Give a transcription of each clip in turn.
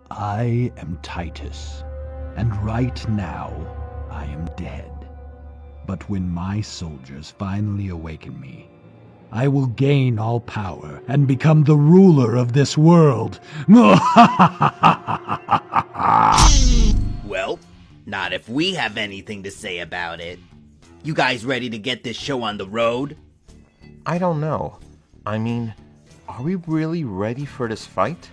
I am Titus, and right now I am dead. But when my soldiers finally awaken me, I will gain all power and become the ruler of this world. Well, not if we have anything to say about it. You guys ready to get this show on the road? I don't know. I mean, are we really ready for this fight?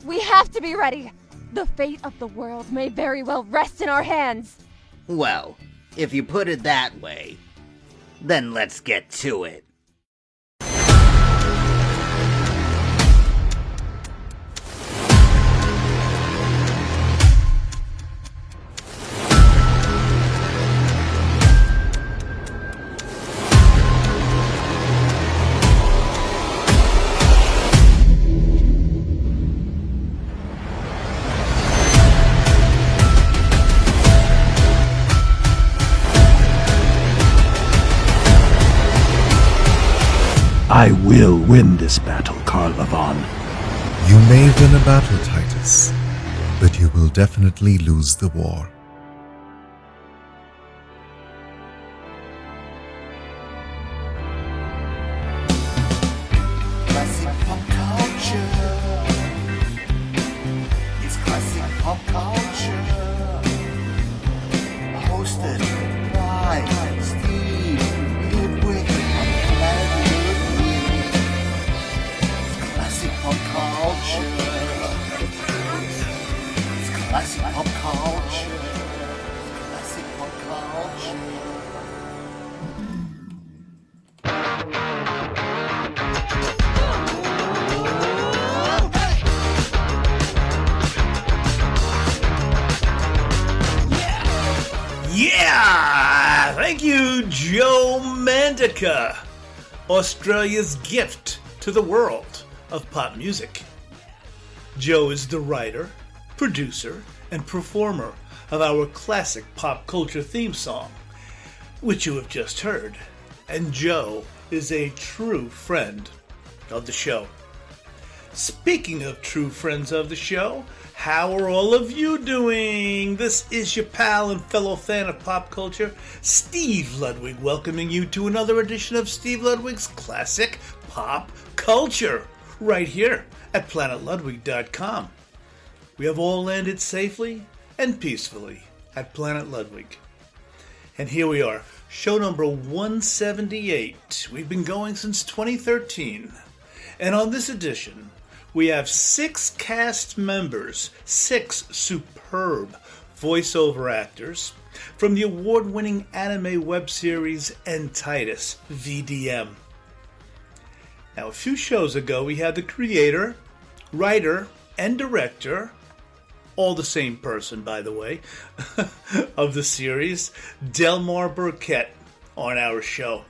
We have to be ready! The fate of the world may very well rest in our hands! Well, if you put it that way, then let's get to it. I will win this battle, Carlavon. You may win a battle, Titus, but you will definitely lose the war. Classic pop culture. It's classic pop culture. Hosted by Steve Ludwig and Planet Ludwig. It's classic pop culture. It's classic pop culture. Classic pop culture. Yeah! Thank you, Joe Mandica, Australia's gift to the world of pop music. Joe is the writer, producer, and performer of our classic pop culture theme song, which you have just heard. And Joe is a true friend of the show. Speaking of true friends of the show, how are all of you doing? This is your pal and fellow fan of pop culture, Steve Ludwig, welcoming you to another edition of Steve Ludwig's Classic Pop Culture, right here at PlanetLudwig.com. We have all landed safely and peacefully at Planet Ludwig. And here we are, show number 178. We've been going since 2013. And on this edition, we have 6 cast members, 6 superb voiceover actors from the award-winning anime web series Titus, VDM. Now, a few shows ago, we had the creator, writer, and director, all the same person, by the way, of the series, Delmar Burkett, on our show,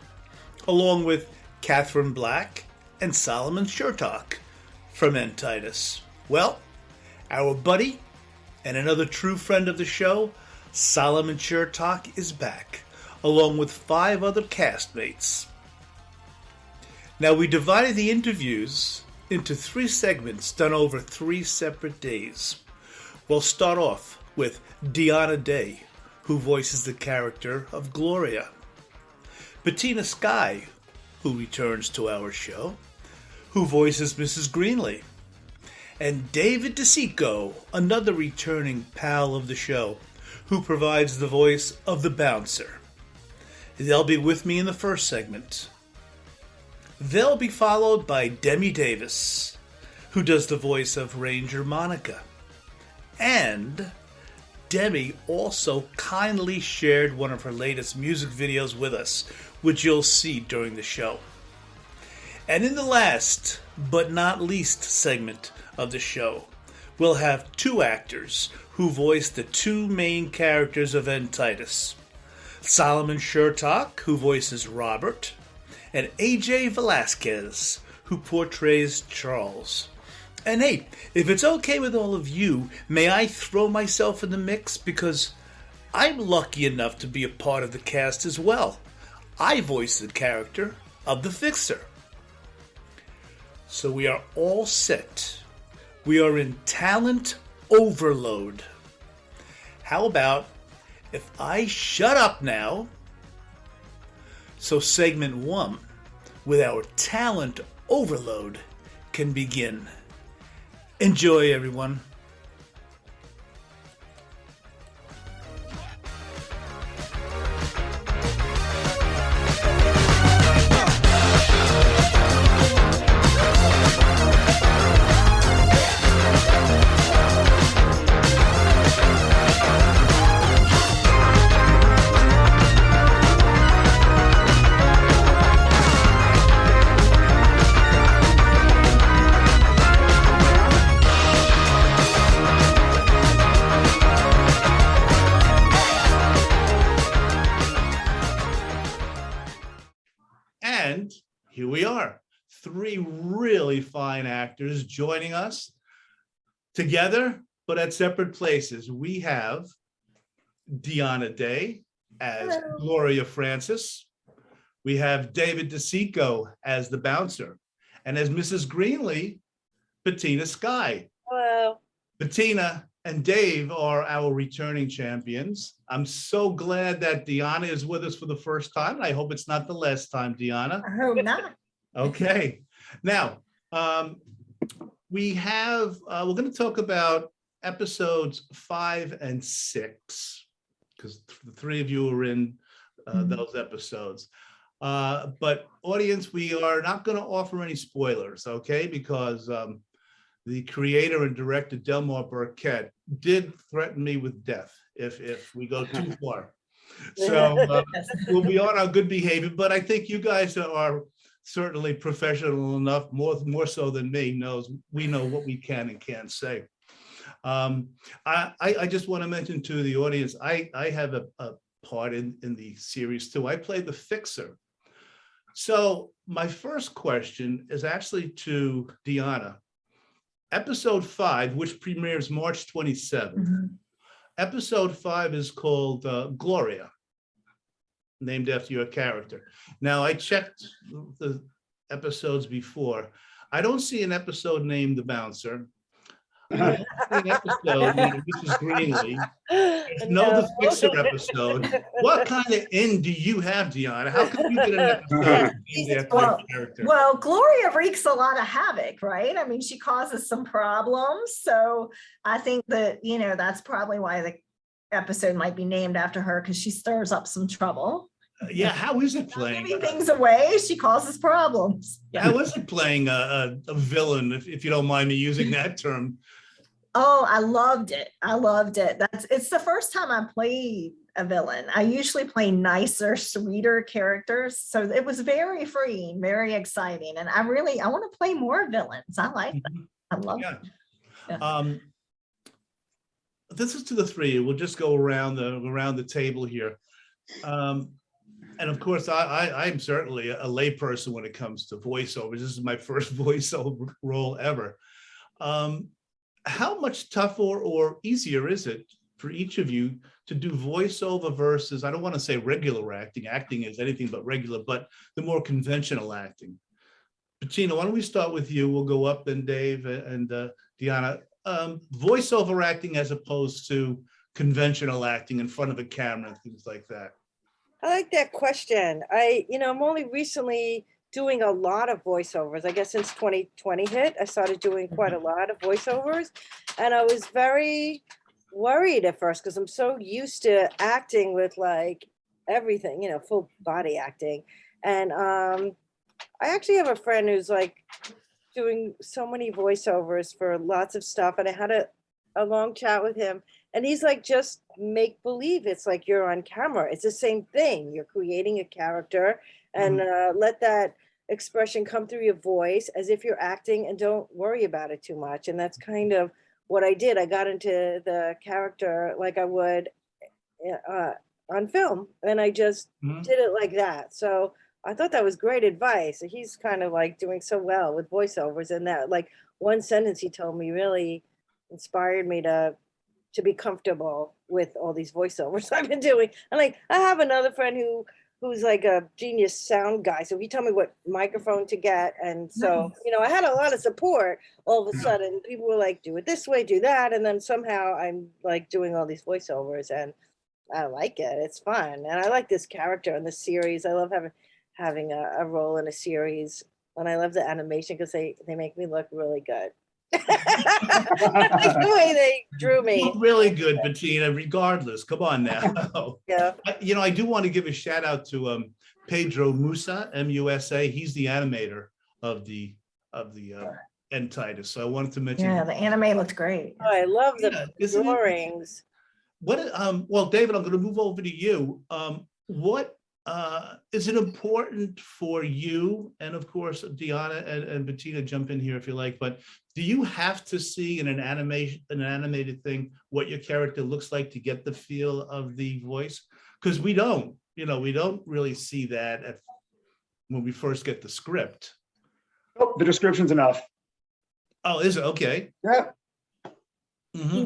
along with Catherine Black and Solomon Chertok from Titus. Well, our buddy and another true friend of the show, Solomon Chertok, is back, along with 5 other castmates. Now, we divided the interviews into 3 segments done over 3 separate days. We'll start off with DeAnna Day, who voices the character of Gloria. Bettina Skye, who returns to our show, who voices Mrs. Greenlee. And David DeCicco, another returning pal of the show, who provides the voice of the bouncer. They'll be with me in the first segment. They'll be followed by Demi Davis, who does the voice of Ranger Monica. And Demi also kindly shared one of her latest music videos with us, which you'll see during the show. And in the last, but not least segment of the show, we'll have 2 actors who voice the 2 main characters of Titus. Solomon Chertok, who voices Robert, and AJ Velasquez, who portrays Charles. And hey, if it's okay with all of you, may I throw myself in the mix? Because I'm lucky enough to be a part of the cast as well. I voice the character of the Fixer. So we are all set. We are in talent overload. How about if I shut up now, so segment 1 with our talent overload can begin. Enjoy, everyone. And here we are, 3 really fine actors joining us together, but at separate places. We have DeAnna Day as Gloria Francis. We have David DeCicco as the bouncer. And as Mrs. Greenlee, Bettina Skye. Hello. Bettina and Dave are our returning champions. I'm so glad that DeAnna is with us for the first time. I hope it's not the last time, DeAnna. I hope not. Okay. Now, we're going to talk about episodes 5 and 6, because the 3 of you are in those episodes. But audience, we are not going to offer any spoilers, okay? Because the creator and director Delmar Burkett did threaten me with death if we go too far. So we'll be on our good behavior, but I think you guys are certainly professional enough, more so than me, we know what we can and can't say. I just want to mention to the audience, I have a part in the series too. I play the fixer. So my first question is actually to DeAnna. Episode 5, which premieres March 27th. Episode 5 is called Gloria, named after your character. Now, I checked the episodes before. I don't see an episode named The Bouncer. I don't see an episode named Mrs. Greenlee. There's no The Fixer episode. What kind of end do you have, DeAnna? How can you get an episode named after your character? Well, Gloria wreaks a lot of havoc, right? I mean, she causes some problems. So I think that, that's probably why the episode might be named after her, because she stirs up some trouble. Yeah, how is it playing? Giving things away, she causes problems. Yeah. How is it playing a villain, if you don't mind me using that term? Oh, I loved it. It's the first time I played a villain. I usually play nicer, sweeter characters. So it was very freeing, very exciting. And I want to play more villains. I like them. I love them. Yeah. This is to the 3. We'll just go around the table here. And of course, I'm certainly a layperson when it comes to voiceovers. This is my first voiceover role ever. How much tougher or easier is it for each of you to do voiceover versus, I don't want to say regular acting. Acting is anything but regular, but the more conventional acting. Bettina, why don't we start with you? We'll go up, then Dave and DeAnna. Voiceover acting as opposed to conventional acting in front of a camera and things like that. I like that question. I'm only recently doing a lot of voiceovers. I guess since 2020 hit, I started doing quite a lot of voiceovers. And I was very worried at first because I'm so used to acting with like everything, full body acting. And I actually have a friend who's like doing so many voiceovers for lots of stuff. And I had a long chat with him. And he's like, just make believe it's like you're on camera. It's the same thing. You're creating a character and let that expression come through your voice as if you're acting, and don't worry about it too much. And that's kind of what I did. I got into the character like I would on film, and I just did it like that. So I thought that was great advice. He's kind of like doing so well with voiceovers, and that like one sentence he told me really inspired me to be comfortable with all these voiceovers I've been doing. And like, I have another friend who who's like a genius sound guy. So he told me what microphone to get. And so, I had a lot of support. All of a sudden, people were like, do it this way, do that. And then somehow I'm like doing all these voiceovers, and I like it. It's fun. And I like this character in the series. I love having a role in a series. And I love the animation because they make me look really good. I like the way they drew me. Look really good, Bettina, regardless. Come on now. Yeah. I do want to give a shout out to Pedro Musa, M-U-S-A. He's the animator of the and Titus. So I wanted to mention. Yeah, the anime looked great. Oh, I love the drawings. Well, David, I'm going to move over to you. What is it important for you, and of course, DeAnna and Bettina, jump in here if you like, but do you have to see in an animated thing what your character looks like to get the feel of the voice? Because we don't really see that when we first get the script. Oh, the description's enough. Oh, is it? Okay. Yeah.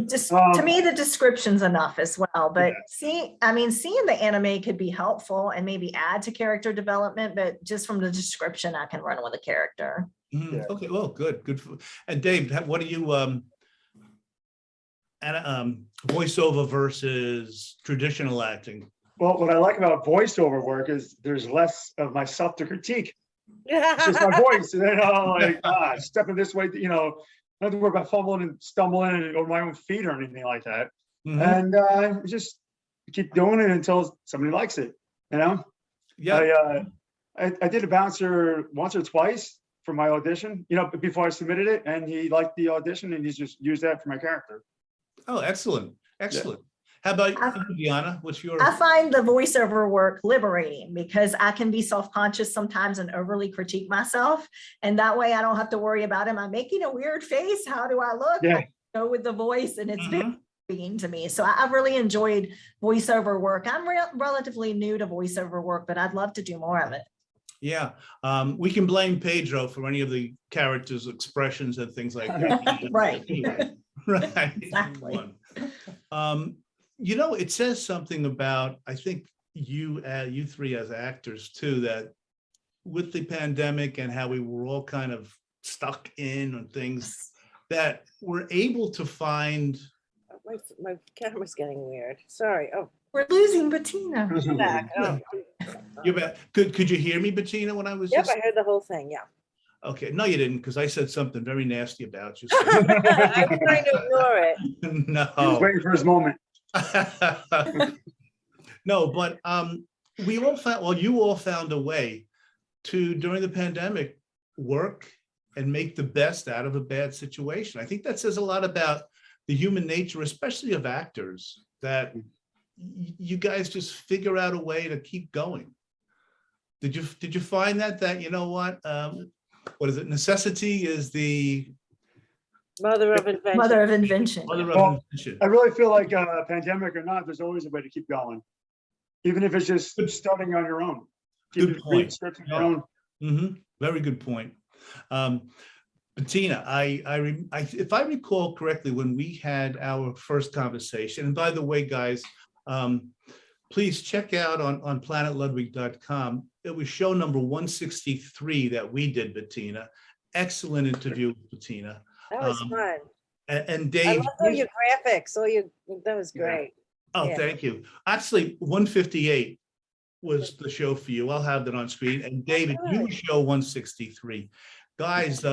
Just to me, the description's enough as well. But seeing the anime could be helpful and maybe add to character development. But just from the description, I can run with a character. Okay. Well, good. And Dave, what do you voiceover versus traditional acting? Well, what I like about voiceover work is there's less of myself to critique. It's just my voice, and then stepping this way, not to worry about fumbling and stumbling or my own feet or anything like that. And just keep doing it until somebody likes it. Yeah. I did a bouncer once or twice for my audition, before I submitted it, and he liked the audition, and he's just used that for my character. Oh, excellent. Yeah. How about you, DeAnna? What's your? I find the voiceover work liberating because I can be self-conscious sometimes and overly critique myself. And that way I don't have to worry about, am I making a weird face? How do I look? Yeah. I go with the voice, and it's very liberating to me. So I've really enjoyed voiceover work. I'm relatively new to voiceover work, but I'd love to do more of it. Yeah. We can blame Pedro for any of the characters' expressions and things like that. Right. Right. Exactly. It says something about, I think you three as actors too, that with the pandemic and how we were all kind of stuck in on things, that we're able to find. My camera's getting weird. Sorry. Oh, we're losing Bettina. Back. Oh. You're back. Could you hear me, Bettina, when I was? Yep, I heard the whole thing. Yeah. Okay. No, you didn't, because I said something very nasty about you. I'm trying to ignore it. No. He was waiting for his moment. No, but you all found a way to, during the pandemic, work and make the best out of a bad situation. I think that says a lot about the human nature, especially of actors, that you guys just figure out a way to keep going. Did you find that what is it? Necessity is the mother of invention. Mother of invention. I really feel like pandemic or not, there's always a way to keep going, even if it's just starting on your own. Good point. On your own. Very good point. Bettina, if I recall correctly, when we had our first conversation, and by the way, guys, please check out on planetludwig.com. It was show number 163 that we did, Bettina. Excellent interview with Bettina. That was fun. And Dave, I love all your graphics. That was great. Oh, yeah. Thank you. Actually, 158 was the show for you. I'll have that on screen. And David, you show 163. Guys,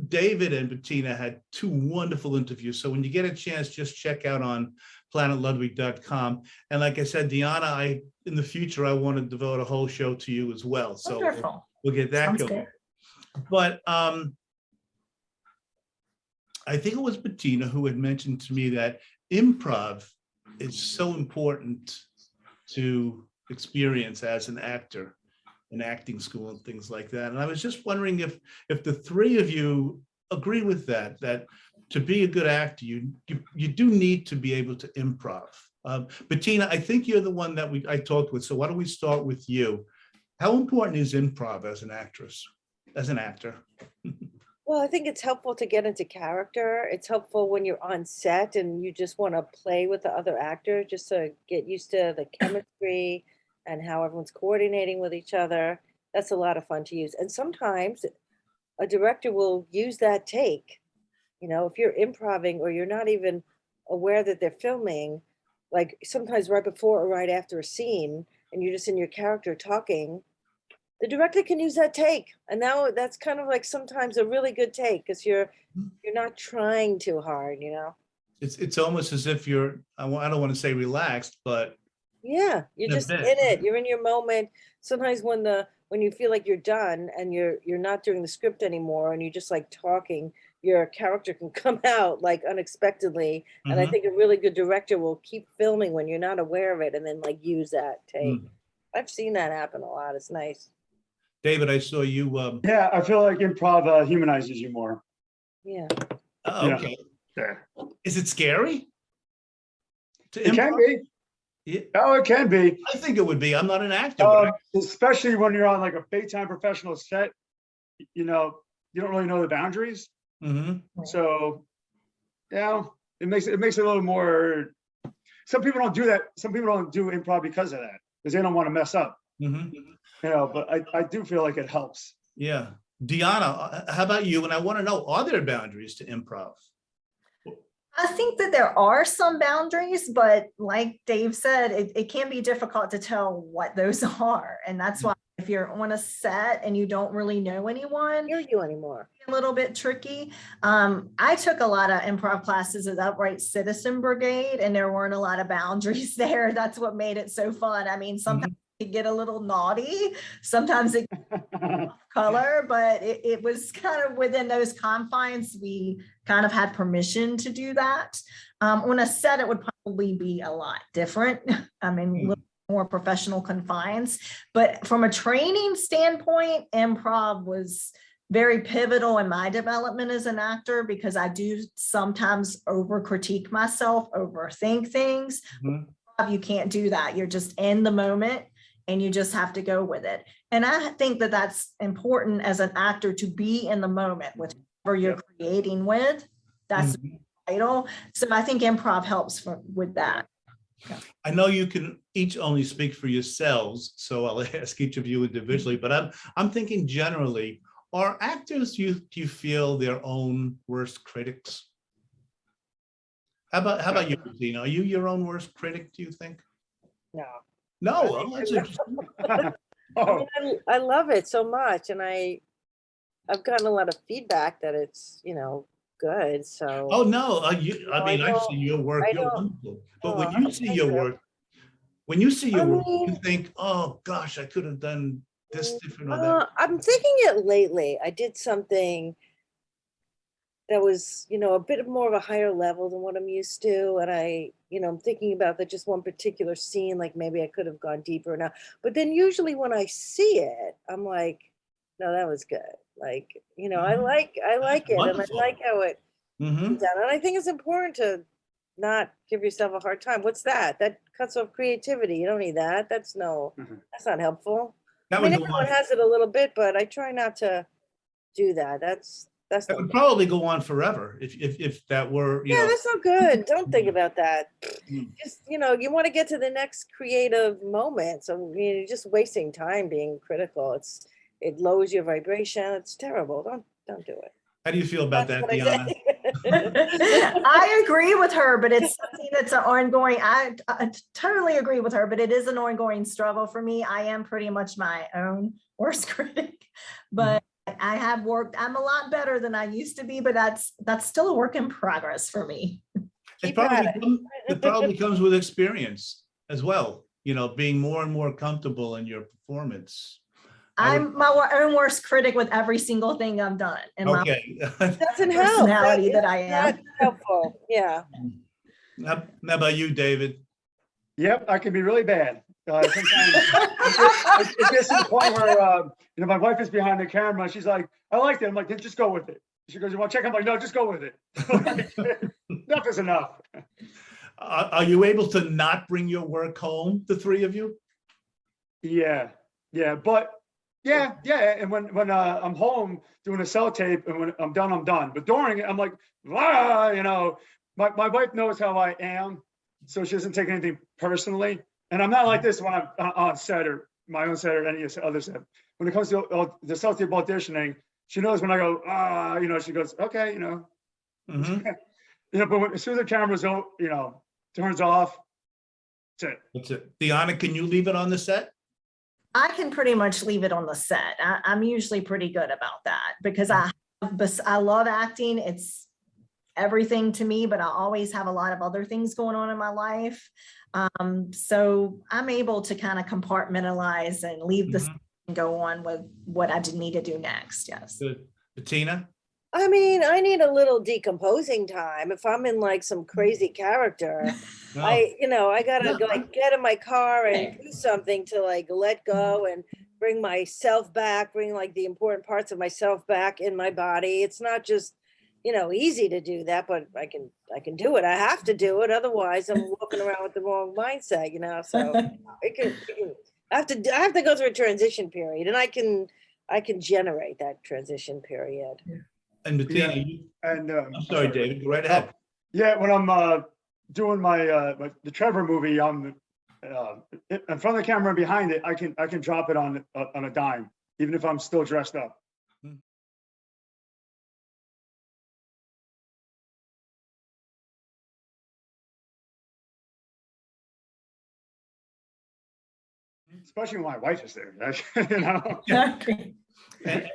David and Bettina had two wonderful interviews. So when you get a chance, just check out on planetludwig.com. And like I said, DeAnna, in the future, I want to devote a whole show to you as well. So we'll get that going. Good. But I think it was Bettina who had mentioned to me that improv is so important to experience as an actor in acting school and things like that. And I was just wondering if the three of you agree with that to be a good actor, you do need to be able to improv. Bettina, I think you're the one that I talked with. So why don't we start with you? How important is improv as an actress, as an actor? Well, I think it's helpful to get into character. It's helpful when you're on set and you just want to play with the other actor, just to get used to the chemistry and how everyone's coordinating with each other. That's a lot of fun to use. And sometimes a director will use that take. You know, if you're improvising or you're not even aware that they're filming, like sometimes right before or right after a scene, and you're just in your character talking, the director can use that take. And now that's kind of like sometimes a really good take because you're not trying too hard, you know? It's almost as if you're, I don't want to say relaxed, but Yeah, you're In a just in bit. it. You're in your moment. Sometimes when you feel like you're done and you're not doing the script anymore and you're just like talking, your character can come out like unexpectedly. And I Mhm. think a really good director will keep filming when you're not aware of it and then like use that take. I've seen that happen a lot. It's nice. David, I saw you. Yeah, I feel like improv humanizes you more. Yeah. Oh, Yeah. okay. Yeah. Is it scary? To It can improv? be. Yeah, Oh, it can be. I think it would be. I'm not an actor. But Especially when you're on like a big time professional set, you know, you don't really know the boundaries. Mhm. So, yeah, it makes it a little more. Some people don't do that. Some people don't do improv because of that, because they don't want to mess up. Mhm. You know, but I do feel like it helps. Yeah. DeAnna, how about you? And I want to know, are there boundaries to improv? I think that there are some boundaries, but like Dave said, it can be difficult to tell what those are. And that's why if you're on a set and you don't really know anyone, Hear you anymore. a little bit tricky. I took a lot of improv classes at Upright Citizen Brigade, and there weren't a lot of boundaries there. That's what made it so fun. I mean, sometimes it get a little naughty, sometimes it color, but it was kind of within those confines. We kind of had permission to do that. On a set, it would probably be a lot different. I mean, a little more professional confines, but from a training standpoint, improv was very pivotal in my development as an actor because I do sometimes over critique myself, overthink things. You can't do that. You're just in the moment and you just have to go with it. And I think that that's important as an actor to be in the moment with whoever you're creating with. That's vital. So I think improv helps with that. I know you can each only speak for yourselves, so I'll ask each of you individually, but I'm thinking generally, are actors, do you feel their own worst critics? How about you, Bettina? Are you your own worst critic, do you think? No. No, oh, that's interesting. Oh, I love it so much, and I've gotten a lot of feedback that it's, you know, good. So. Oh no, I mean, I've don't- seen your work. I You're don't- wonderful. But Oh, when you see thank your you. work, you mean- think, oh gosh, I could have done this different or that. I'm thinking it lately. I did something that was, you know, a bit more of a higher level than what I'm used to. And I'm thinking about that just one particular scene, like maybe I could have gone deeper now. But then usually when I see it, I'm like, no, that was good. Like, you know, I like it. Wonderful. And I like how it Mhm. done. And I think it's important to not give yourself a hard time. What's that? That cuts off creativity. You don't need that. That's not helpful. That I mean, would go everyone on. has it a little bit, but I try not to do that. That's That not would good. probably go on forever if that were, you Yeah, know. that's not good. Don't think about that. Mm. Just, you know, you want to get to the next creative moment. So you're just wasting time being critical. It lowers your vibration. It's terrible. Don't do it. How do you feel about That's that, what I DeAnna? say. I agree with her, but it's something that's an ongoing, I totally agree with her, but it is an ongoing struggle for me. I am pretty much my own worst critic, but I have worked, I'm a lot better than I used to be, but that's still a work in progress for me. It probably comes with experience as well, you know, being more and more comfortable in your performance. I'm my own worst critic with every single thing I've done. And Okay. Doesn't help. personality that I am. Not helpful. Yeah. How about you, David? yep, I can be really bad. Sometimes it gets to the point where my wife is behind the camera. She's like, "I like that." I'm like, "Then just go with it." She goes, "You want to check?" I'm like, "No, just go with it." Enough is enough. Are you able to not bring your work home, the three of you? Yeah, but yeah. And when I'm home doing a cell tape, and when I'm done. But during it, I'm like, you know, my wife knows how I am, so she doesn't take anything personally. And I'm not like this when I'm on set or my own set or any other set. When it comes to the self-tape auditioning, she knows when I go, you know, she goes, okay, you know. Mhm. You know, but as soon as the camera's, turns off, that's it. That's it. DeAnna, can you leave it on the set? I can pretty much leave it on the set. I'm usually pretty good about that because I love acting. It's everything to me, but I always have a lot of other things going on in my life. So I'm able to kind of compartmentalize and leave the scene and go on with what I need to do next. Yes. Good. Bettina? I mean, I need a little decomposing time. If I'm in like some crazy character, No. I gotta like get in my car and do something to like let go and bring myself back, bring like the important parts of myself back in my body. It's not just, easy to do that, but I can do it. I have to do it. Otherwise I'm walking around with the wrong mindset, so I have to go through a transition period, and I can generate that transition period. And Bettina, And I'm sorry, David, go right ahead. Yeah, when I'm doing my the Trevor movie, I'm in front of the camera and behind it. I can drop it on a dime, even if I'm still dressed up. Especially when my wife is there, And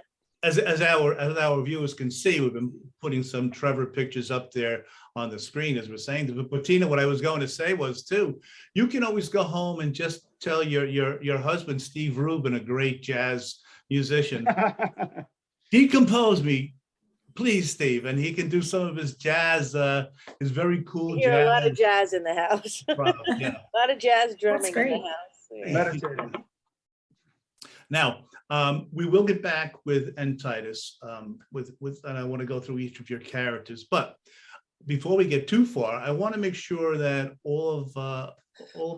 as our viewers can see, we've been putting some Trevor pictures up there on the screen as we're saying. But Bettina, what I was going to say was too, you can always go home and just tell your husband, Steve Rubin, a great jazz musician, decompose me, please, Steve, and he can do some of his jazz, his very cool Hear jazz. a lot of jazz in the house. Yeah. A lot of jazz drumming in the house. Meditating. Now, we will get back with Titus, and I want to go through each of your characters. But before we get too far, I want to make sure that all of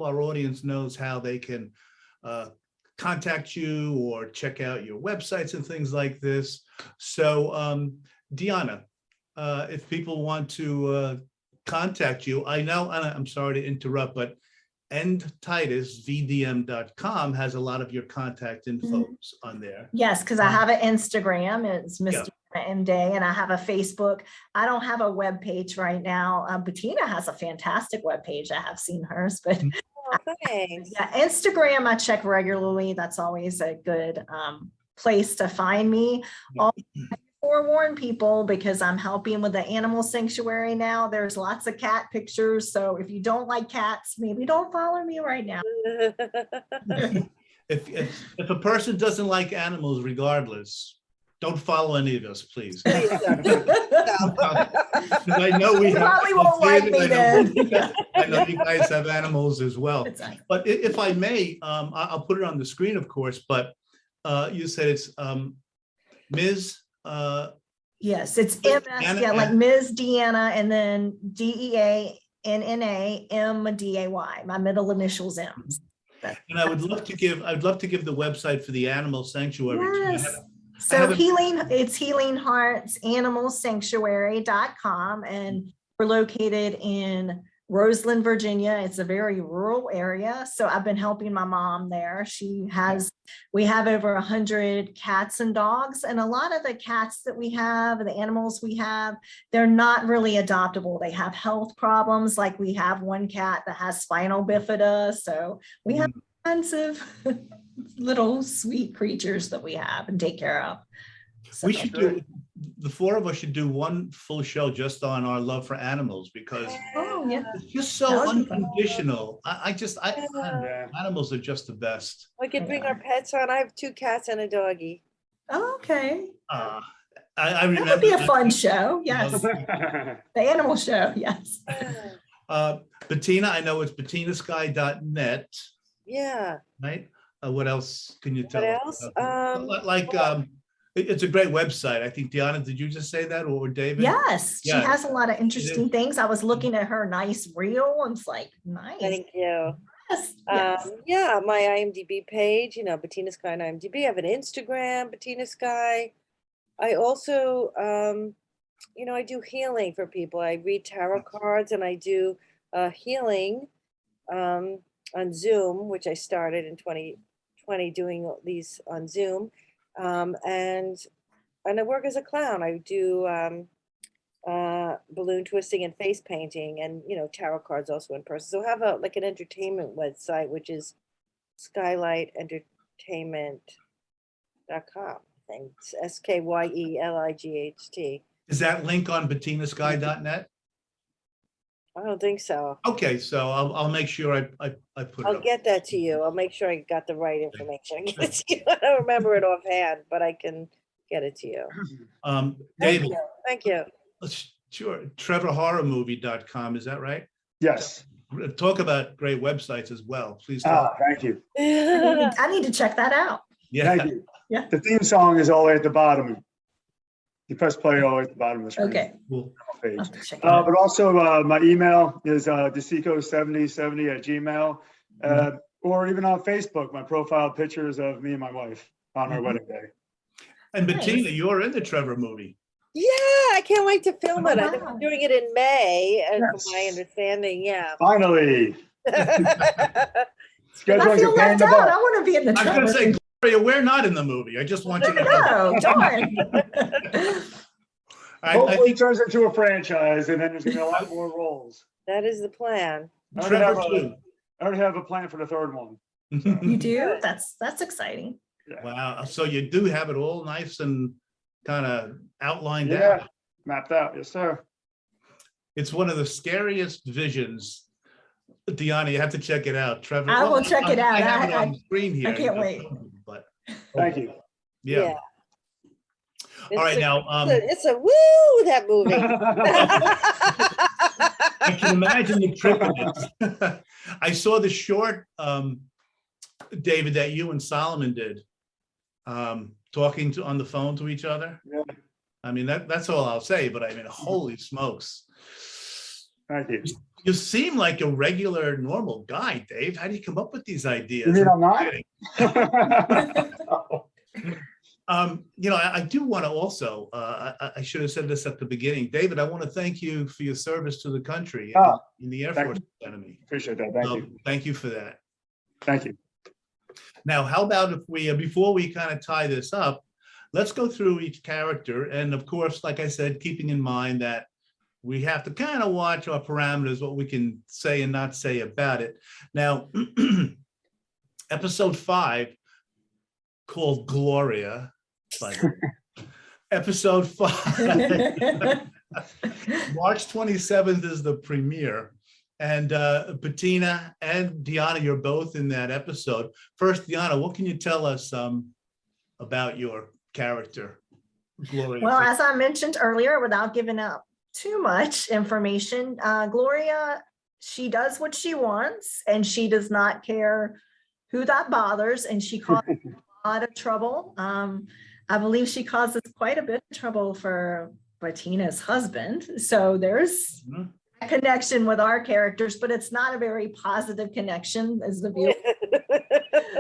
our audience knows how they can contact you or check out your websites and things like this. So, DeAnna, if people want to contact you, I know, and I'm sorry to interrupt, but TitusVDM.com has a lot of your contact info on there. Yes, because I have an Instagram. It's Miss DeAnna M Day, and I have a Facebook. I don't have a web page right now. Bettina has a fantastic web page. I have seen hers, but Thanks. Instagram I check regularly. That's always a good place to find me. Forewarn people because I'm helping with the animal sanctuary now. There's lots of cat pictures. So if you don't like cats, maybe don't follow me right now. If a person doesn't like animals, regardless, don't follow any of us, please. I know we probably won't like me then. I know you guys have animals as well. Exactly. But if I may, I'll put it on the screen, of course. But you said it's Ms. Yes, it's MS, like Ms. DeAnna, and then DeAnna MDAY. My middle initials M's. And I would love to give the website for the animal sanctuary. Yes. So it's healingheartsanimalsanctuary.com, and we're located in Roseland, Virginia. It's a very rural area. So I've been helping my mom there. We have over 100 cats and dogs, and a lot of the cats that we have, the animals we have, they're not really adoptable. They have health problems. Like we have one cat that has spinal bifida. So we have tons of little sweet creatures that we have and take care of. So we should do, the four of us should do one full show just on our love for animals, because it's just so unconditional. Animals are just the best. We could bring our pets on. I have 2 cats and a doggy. Okay. I remember that would be a fun show. Yes. The animal show. Yes. Bettina, I know it's bettinasky.net. Yeah. Right. What else can you tell us? It's a great website. I think, DeAnna, did you just say that, or David? Yes, she has a lot of interesting things. I was looking at her nice reel and it's like, nice. Thank you. Yes. Yeah, my IMDb page, Bettina Skye on IMDb. I have an Instagram, Bettina Skye. I also, I do healing for people. I read tarot cards and I do healing. on Zoom, which I started in 2020 doing these on Zoom. And I work as a clown. I do balloon twisting and face painting, and tarot cards also in person. So I have an entertainment website, which is skylightentertainment.com. I think it's SKYELIGHT. Is that link on BettinaSkye.net? I don't think so. Okay, so I'll make sure I put it I'll up. get that to you. I'll make sure I got the right information. I get it to you. I don't remember it offhand, but I can get it to you. David, Thank you. sure. TrevorHorrorMovie.com, is that right? Yes. Talk about great websites as well. Please Ah, talk. thank you. I need to check that out. Yeah. Thank you. Yeah. The theme song is all the way at the bottom. You press play all the way at the bottom of the screen. Okay. Cool. Page. I'll have to check it out. But also my email is DeCicco7070@gmail. Or even on Facebook, my profile pictures of me and my wife on our wedding day. And Bettina, Nice. you're in the Trevor movie. Yeah, I can't wait to film Oh, it. wow. I'm doing it in May, from Yes. my understanding. Yeah. Finally. I Scheduling feel a pain in left the out. I butt. want to be in the I was going to Trevor. say, Gloria, we're not in the movie. I just want you to know. No, darn. I Hopefully think it turns into a franchise and then there's gonna be a lot more roles. That is the plan. I already have Trevor too. I already have a plan for the third one. You do? That's exciting. Wow. So you do have it all nice and kind of outlined Yeah, out. mapped out. Yes, sir. It's one of the scariest visions. DeAnna, you have to check it out. Trevor. I will check it out. I have it I- on the screen here. can't wait. But Thank you. yeah. All right, now It's a woo, that movie. I can imagine the trip in it. I saw the short, David, that you and Solomon did, talking on the phone to each other. Yeah. I mean, that's all I'll say, but I mean, holy smokes. Thank you. You seem like a regular, normal guy, Dave. How do you come up with these ideas? You mean I'm not? Kidding. I do want to also, I should have said this at the beginning. David, I want to thank you for your service to the country in the Air thank Force Academy. Appreciate that. Thank you. Thank you for that. Thank you. Now, how about if we, before we kind of tie this up, let's go through each character. And of course, like I said, keeping in mind that we have to kind of watch our parameters, what we can say and not say about it. Now, episode 5, called Gloria, like episode 5, March 27th is the premiere. And Bettina and DeAnna, you're both in that episode. First, DeAnna, what can you tell us about your character, Gloria? Well, as I mentioned earlier, without giving up too much information, Gloria, she does what she wants and she does not care who that bothers, and she causes a lot of trouble. I believe she causes quite a bit of trouble for Bettina's husband. So there's a connection with our characters, but it's not a very positive connection as the viewer.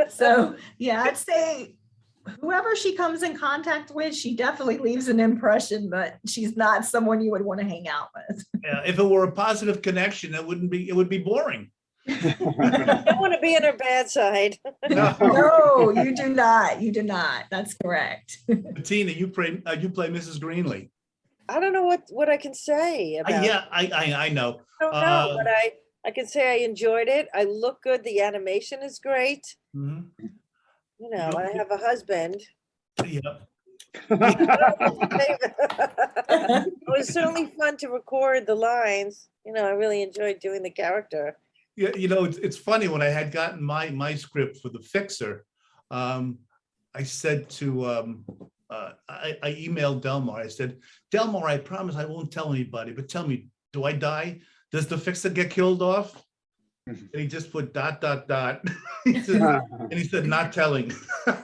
So yeah, I'd say whoever she comes in contact with, she definitely leaves an impression, but she's not someone you would want to hang out with. Yeah, if it were a positive connection, it would be boring. I don't want to be on her bad side. No, you do not. You do not. That's correct. Bettina, you play Mrs. Greenlee. I don't know what I can say about Yeah, I know. I don't know, but I can say I enjoyed it. I look good. The animation is great. Mhm. You know, I have a husband. Yeah. It was certainly fun to record the lines. You know, I really enjoyed doing the character. Yeah, it's funny, when I had gotten my script for The Fixer, I said to I emailed Delmar. I said, Delmar, I promise I won't tell anybody, but tell me, do I die? Does the Fixer get killed off? And he just put ... He said, not telling.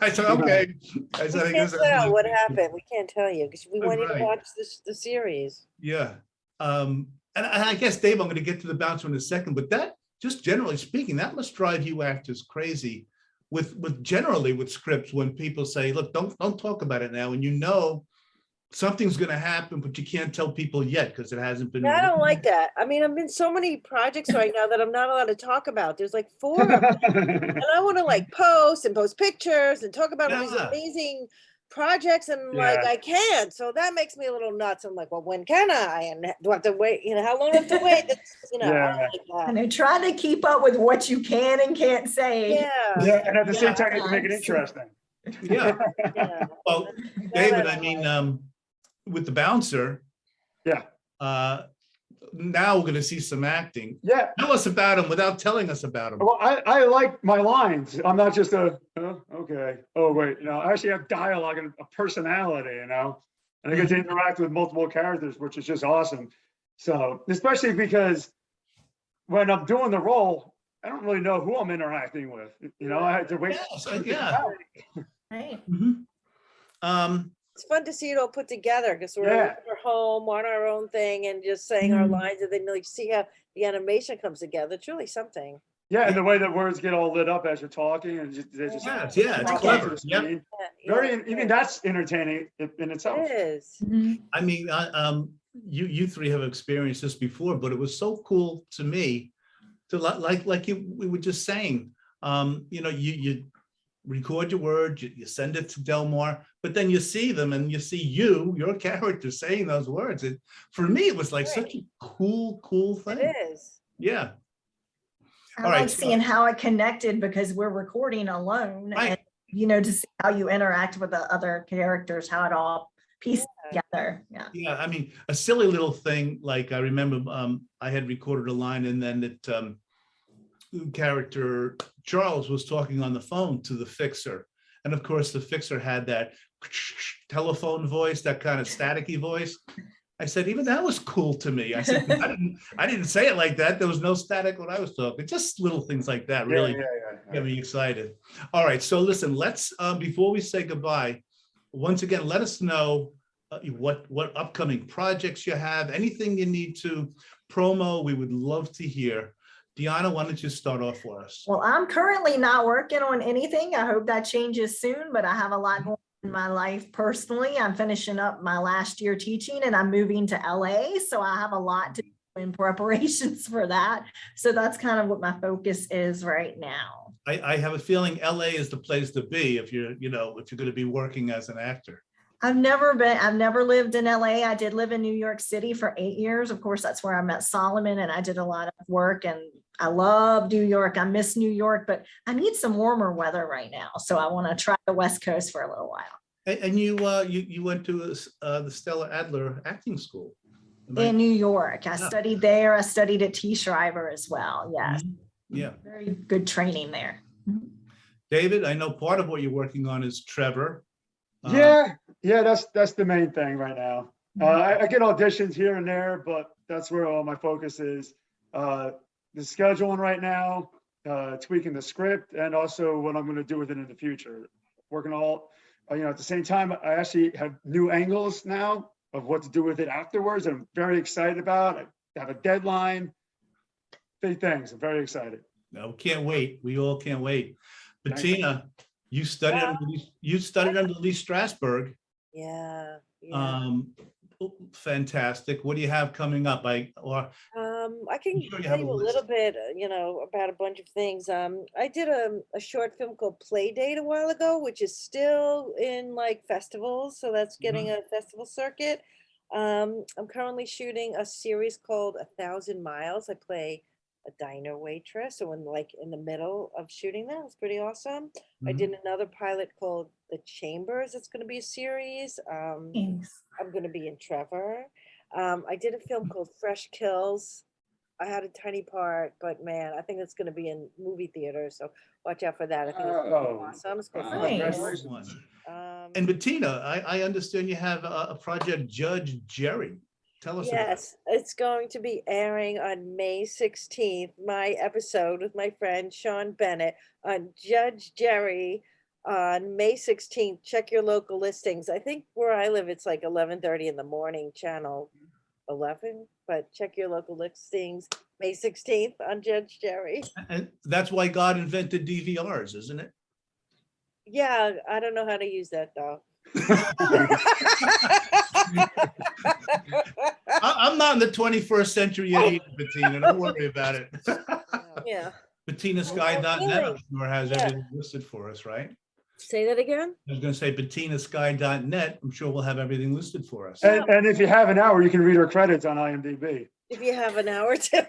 I said, okay. I said, I We guess can't tell what happened. We can't tell you because we want you to Right. watch the series. Yeah. And I guess, Dave, I'm going to get to the bouncer in a second, but that, just generally speaking, that must drive you actors crazy with generally with scripts when people say, look, don't talk about it now. And something's going to happen, but you can't tell people yet because it hasn't been. I don't like that. I mean, I'm in so many projects right now that I'm not allowed to talk about. There's like 4 of them. And I want to like post pictures and talk about all these amazing projects, and like I can't. So that makes me a little nuts. I'm like, well, when can I? And do I have to wait? You know, how long do I have to wait? I don't like that. And they're trying to keep up with what you can and can't say. Yeah, and at the same time, you have to make it interesting. Yeah. Well, David, I mean, with the bouncer, now we're going to see some acting. Yeah, tell us about him without telling us about him. Well, I like my lines. I'm not just okay. Oh wait, I actually have dialogue and a personality, and I get to interact with multiple characters, which is just awesome. So especially because when I'm doing the role, I don't really know who I'm interacting with. I had to wait. Right. It's fun to see it all put together because we're home on our own thing and just saying our lines, and then like see how the animation comes together. It's really something. Yeah, and the way that words get all lit up as you're talking, and it's clever. Even that's entertaining in itself. It is. I mean, you three have experienced this before, but it was so cool to me to like we were just saying. You record your words, you send it to Delmar, but then you see them and you see your character saying those words. For me, it was like such a cool thing. It is. Yeah. I like seeing how it connected because we're recording alone, and to see how you interact with the other characters, how it all pieces together. Yeah. I mean, a silly little thing. Like I remember, I had recorded a line, and then it. Character Charles was talking on the phone to the fixer, and of course the fixer had that telephone voice, that kind of staticky voice. I said, even that was cool to me. I said, I didn't say it like that. There was no static when I was talking. Just little things like that really get me excited. All right, so listen, let's before we say goodbye, once again, let us know what upcoming projects you have, anything you need to promo. We would love to hear. DeAnna, why don't you start off for us? Well, I'm currently not working on anything. I hope that changes soon, but I have a lot going on in my life personally. I'm finishing up my last year teaching, and I'm moving to LA. So I have a lot to do in preparations for that. So that's kind of what my focus is right now. I have a feeling LA is the place to be if you're going to be working as an actor. I've never lived in LA. I did live in New York City for 8 years. Of course, that's where I met Solomon, and I did a lot of work, and I love New York. I miss New York, but I need some warmer weather right now. So I want to try the West Coast for a little while. And you went to the Stella Adler acting school. In New York. I studied there. I studied at T. Shriver as well. Yes. Yeah. Very good training there. David, I know part of what you're working on is Trevor. Yeah, that's the main thing right now. I get auditions here and there, but that's where all my focus is. The scheduling right now, tweaking the script, and also what I'm going to do with it in the future. Working all, at the same time, I actually have new angles now of what to do with it afterwards. I'm very excited about. I have a deadline. Big things. I'm very excited. No, can't wait. We all can't wait. Bettina, you studied under Lee Strasberg. Yeah. Fantastic. What do you have coming up? I can tell you a little bit, about a bunch of things. I did a short film called Play Date a while ago, which is still in like festivals. So that's getting a festival circuit. I'm currently shooting a series called 1,000 Miles. I play a diner waitress. So in the middle of shooting that, it's pretty awesome. I did another pilot called The Chambers. It's going to be a series. I'm going to be in Trevor. I did a film called Fresh Kills. I had a tiny part, but man, I think it's going to be in movie theaters. So watch out for that. I think it's awesome. It's nice. And Bettina, I understand you have a project, Judge Jerry. Tell us. Yes, it's going to be airing on May 16th. My episode with my friend Sean Bennett on Judge Jerry on May 16th. Check your local listings. I think where I live, it's like 11:30 in the morning, channel 11. But check your local listings. May 16th on Judge Jerry. And that's why God invented DVRs, isn't it? Yeah, I don't know how to use that though. I'm not in the 21st century yet either, Bettina. Don't worry about it. Yeah. BettinaSkye.net, I'm Really? sure, has Yeah. everything listed for us, right? Say that again? I was going to say BettinaSkye.net. I'm sure we'll have everything listed for us. And if you have an hour, you can read her credits on IMDb. If you have an hour to.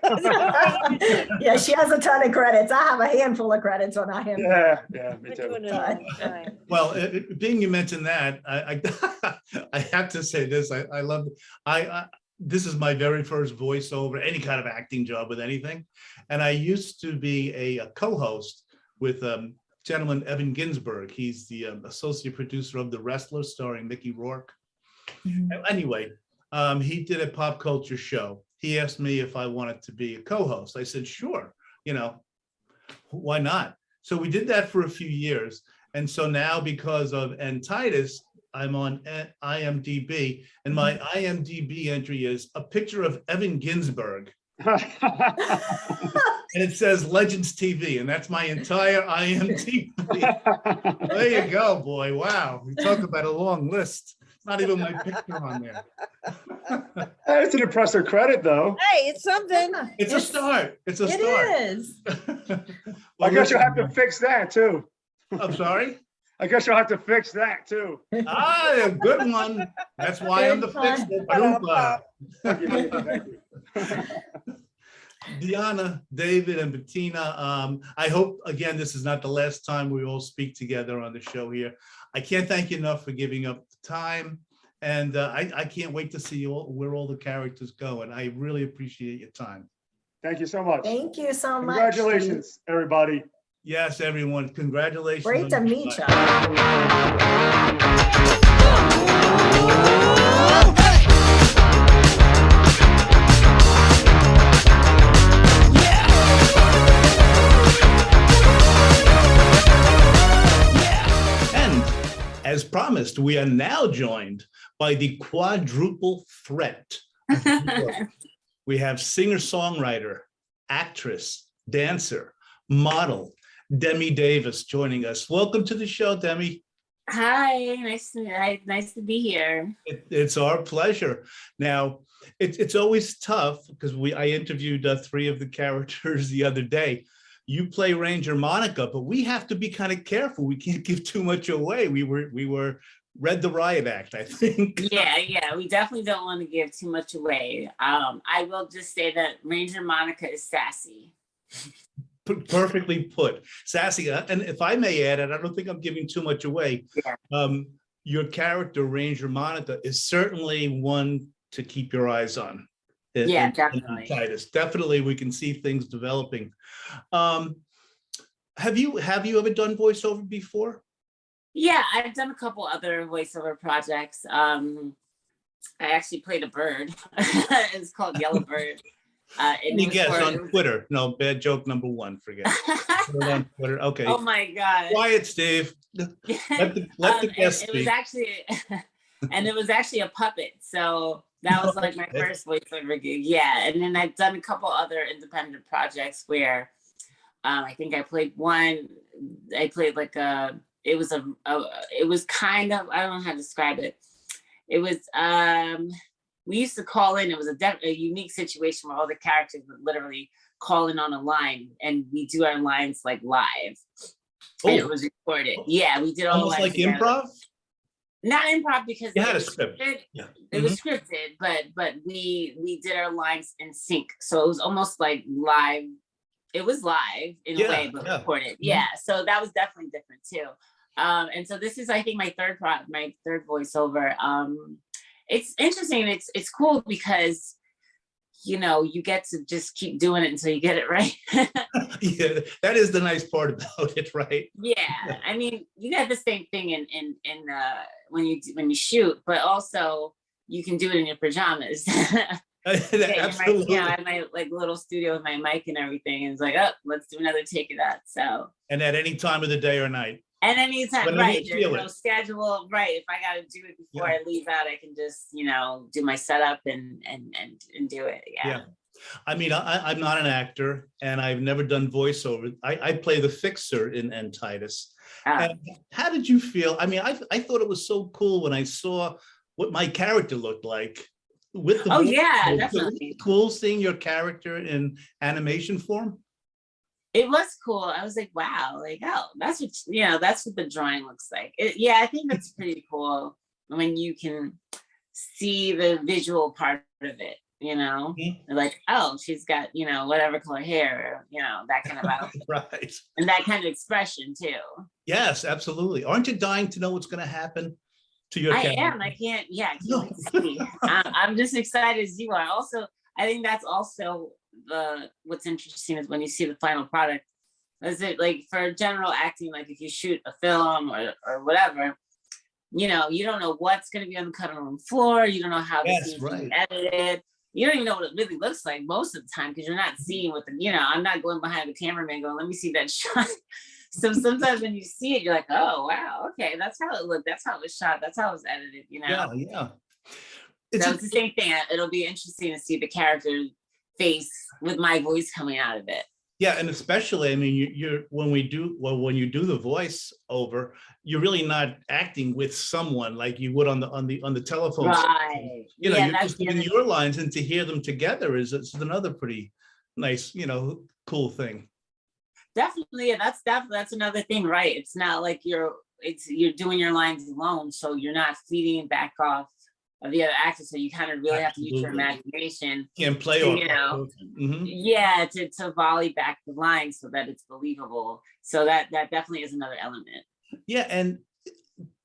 Yeah, she has a ton of credits. I have a handful of credits on IMDb. Yeah, me We're too. doing it all the time. Well, being you mentioned that, I have to say this. I love. This is my very first voiceover, any kind of acting job with anything, and I used to be a co-host with gentleman Evan Ginsberg. He's the associate producer of The Wrestler, starring Mickey Rourke. Anyway, he did a pop culture show. He asked me if I wanted to be a co-host. I said, sure, why not? So we did that for a few years. And so now, because of Titus, I'm on IMDb, and my IMDb entry is a picture of Evan Ginsberg. And it says Legends TV, and that's my entire IMDb. There you go, boy. Wow. We talk about a long list. Not even my picture on there. It's an impressive credit, though. Hey, it's something. It's a start. It's a start. It is. I guess you'll have to fix that, too. I'm sorry? I guess you'll have to fix that, too. A good one. That's why I'm the fixer. Thank you, thank you. DeAnna, David, and Bettina, I hope, again, this is not the last time we all speak together on the show here. I can't thank you enough for giving up the time, and I can't wait to see where all the characters go, and I really appreciate your time. Thank you so much. Thank you so much. Congratulations, everybody. Yes, everyone, congratulations. Great to meet you. As promised, we are now joined by the quadruple threat. We have singer-songwriter, actress, dancer, model, Demi Davis joining us. Welcome to the show, Demi. Hi, nice to be here. It's our pleasure. Now, it's always tough because I interviewed 3 of the characters the other day. You play Ranger Monica, but we have to be kind of careful. We can't give too much away. We were read the riot act, I think. Yeah, we definitely don't want to give too much away. I will just say that Ranger Monica is sassy. Perfectly put. Sassy. And if I may add, and I don't think I'm giving too much away, your character, Ranger Monica, is certainly one to keep your eyes on. Definitely. Titus. Definitely, we can see things developing. Have you ever done voiceover before? Yeah, I've done a couple other voiceover projects. I actually played a bird. It's called Yellow Bird. Any guess on Twitter? No, bad joke number 1. Forget it. On Twitter. Okay. Oh my God. Quiet, Steve. Let the guest speak. It was actually, and it was actually a puppet. So that was like my first voiceover gig. Yeah, and then I've done a couple other independent projects where I think I played one. I played like it was kind of, I don't know how to describe it. It was we used to call in. It was a unique situation where all the characters would literally call in on a line, and we do our lines like live. Oh. And it was recorded. Yeah, we did all almost like together. Improv. Not improv because You had a script. Yeah. It was scripted, but we did our lines in sync, so it was almost like live. It was live in a way, but recorded. Yeah, so that was definitely different too. And so this is, I think, my third voiceover. It's interesting. It's cool because you get to just keep doing it until you get it right. Yeah, that is the nice part about it, right? Yeah, I mean, you got the same thing in when you shoot, but also you can do it in your pajamas. Absolutely. I have my like little studio with my mic and everything, and it's like, oh, let's do another take of that. So. And at any time of the day or night. At any time, Whenever right? you There's feel no it. schedule, right? If I got to do it before I leave out, I can just do my setup and do it. Yeah. I mean, I'm not an actor, and I've never done voiceover. I play the fixer in Titus. And how did you feel? I mean, I thought it was so cool when I saw what my character looked like with the Oh voice. yeah, So definitely. cool seeing your character in animation form. It was cool. I was like, wow, like, oh, that's what, that's what the drawing looks like. Yeah, I think that's pretty cool when you can see the visual part of it, like, oh, she's got, whatever color hair, that kind of outfit. Right. And that kind of expression too. Yes, absolutely. Aren't you dying to know what's going to happen to your character? I am. I can't wait to see. I'm just excited as you are. Also, I think that's also what's interesting is when you see the final product. Is it like for general acting, like if you shoot a film or whatever, you don't know what's going to be on the cutting room floor. You don't know how the scene's being edited. You don't even know what it really looks like most of the time because you're not seeing what I'm not going behind the cameraman going, let me see that shot. So sometimes when you see it, you're like, oh, wow, okay, that's how it looked. That's how it was shot. That's how it was edited, Yeah. It's the same thing. It'll be interesting to see the character face with my voice coming out of it. Yeah, and especially, I mean, when you do the voice over, you're really not acting with someone like you would on the telephone. Right. You're just doing your lines, and to hear them together is another pretty nice, cool thing. Definitely, yeah, that's another thing, right? It's not like you're doing your lines alone, so you're not feeding back off of the other actors. So you kind of really have to use your imagination. Can't play off. Yeah, to volley back the line so that it's believable. So that definitely is another element. Yeah, and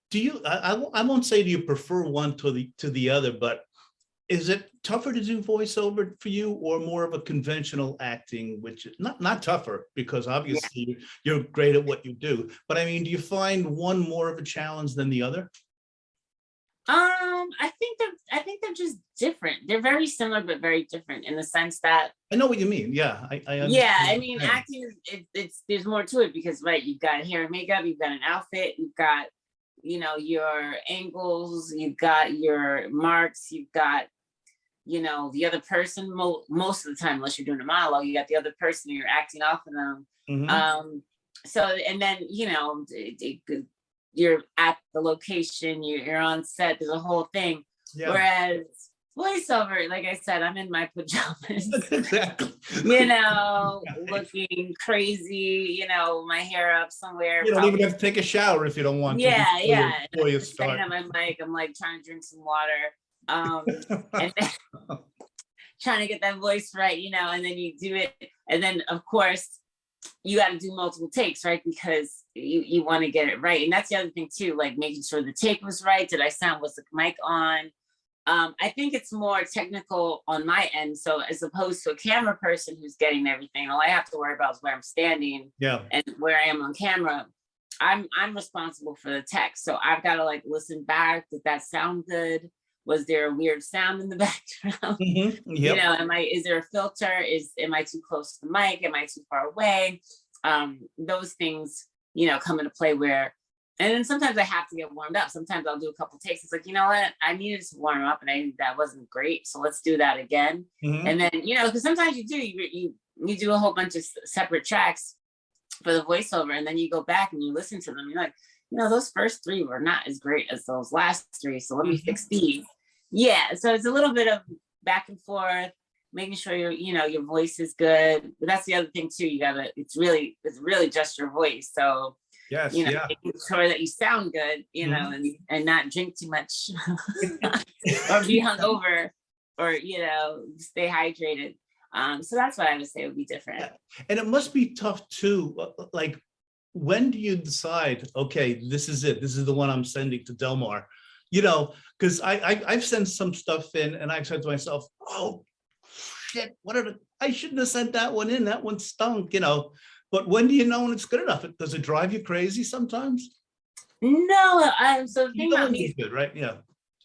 do you? I won't say do you prefer one to the other, but is it tougher to do voiceover for you, or more of a conventional acting, which is not tougher because obviously you're great at what you do, but I mean, do you find one more of a challenge than the other? I think they're just different. They're very similar but very different in the sense that I know what you mean. Yeah, I understand. Yeah, I mean, acting it's there's more to it because you've got hair and makeup, you've got an outfit, you've got your angles, you've got your marks, you've got the other person most of the time, unless you're doing a monologue, you got the other person, you're acting off of them. So, and then you're at the location, you're on set, there's a whole thing. Yeah. Whereas voiceover, like I said, I'm in my pajamas. Exactly. Looking crazy, my hair up somewhere. You don't even have to take a shower if you don't want to. Yeah. Before you start. On my mic, I'm like trying to drink some water. And then trying to get that voice right, and then you do it. And then of course you got to do multiple takes, right? Because you want to get it right. And that's the other thing too, like making sure the take was right. Did I sound, was the mic on? I think it's more technical on my end. So as opposed to a camera person who's getting everything, all I have to worry about is where I'm standing and where I am on camera. I'm responsible for the text. So I've got to listen back. Did that sound good? Was there a weird sound in the background? Is there a filter? Am I too close to the mic? Am I too far away? Those things, come into play and then sometimes I have to get warmed up. Sometimes I'll do a couple takes. It's like, you know what? I needed to warm up and that wasn't great. So let's do that again. And then, because sometimes you do a whole bunch of separate tracks for the voiceover. And then you go back and you listen to them. You're like, those first three were not as great as those last three. So let me fix these. Yeah. So it's a little bit of back and forth, making sure your voice is good. But that's the other thing too. It's really just your voice. So making sure that you sound good, and not drink too much or be hungover or, stay hydrated. So that's what I would say would be different. And it must be tough too. Like, when do you decide, okay, this is it. This is the one I'm sending to Delmar, because I've sent some stuff in and I've said to myself, oh shit, I shouldn't have sent that one in. That one stunk, But when do you know when it's good enough? Does it drive you crazy sometimes? No, so the thing about me is good, right? Yeah.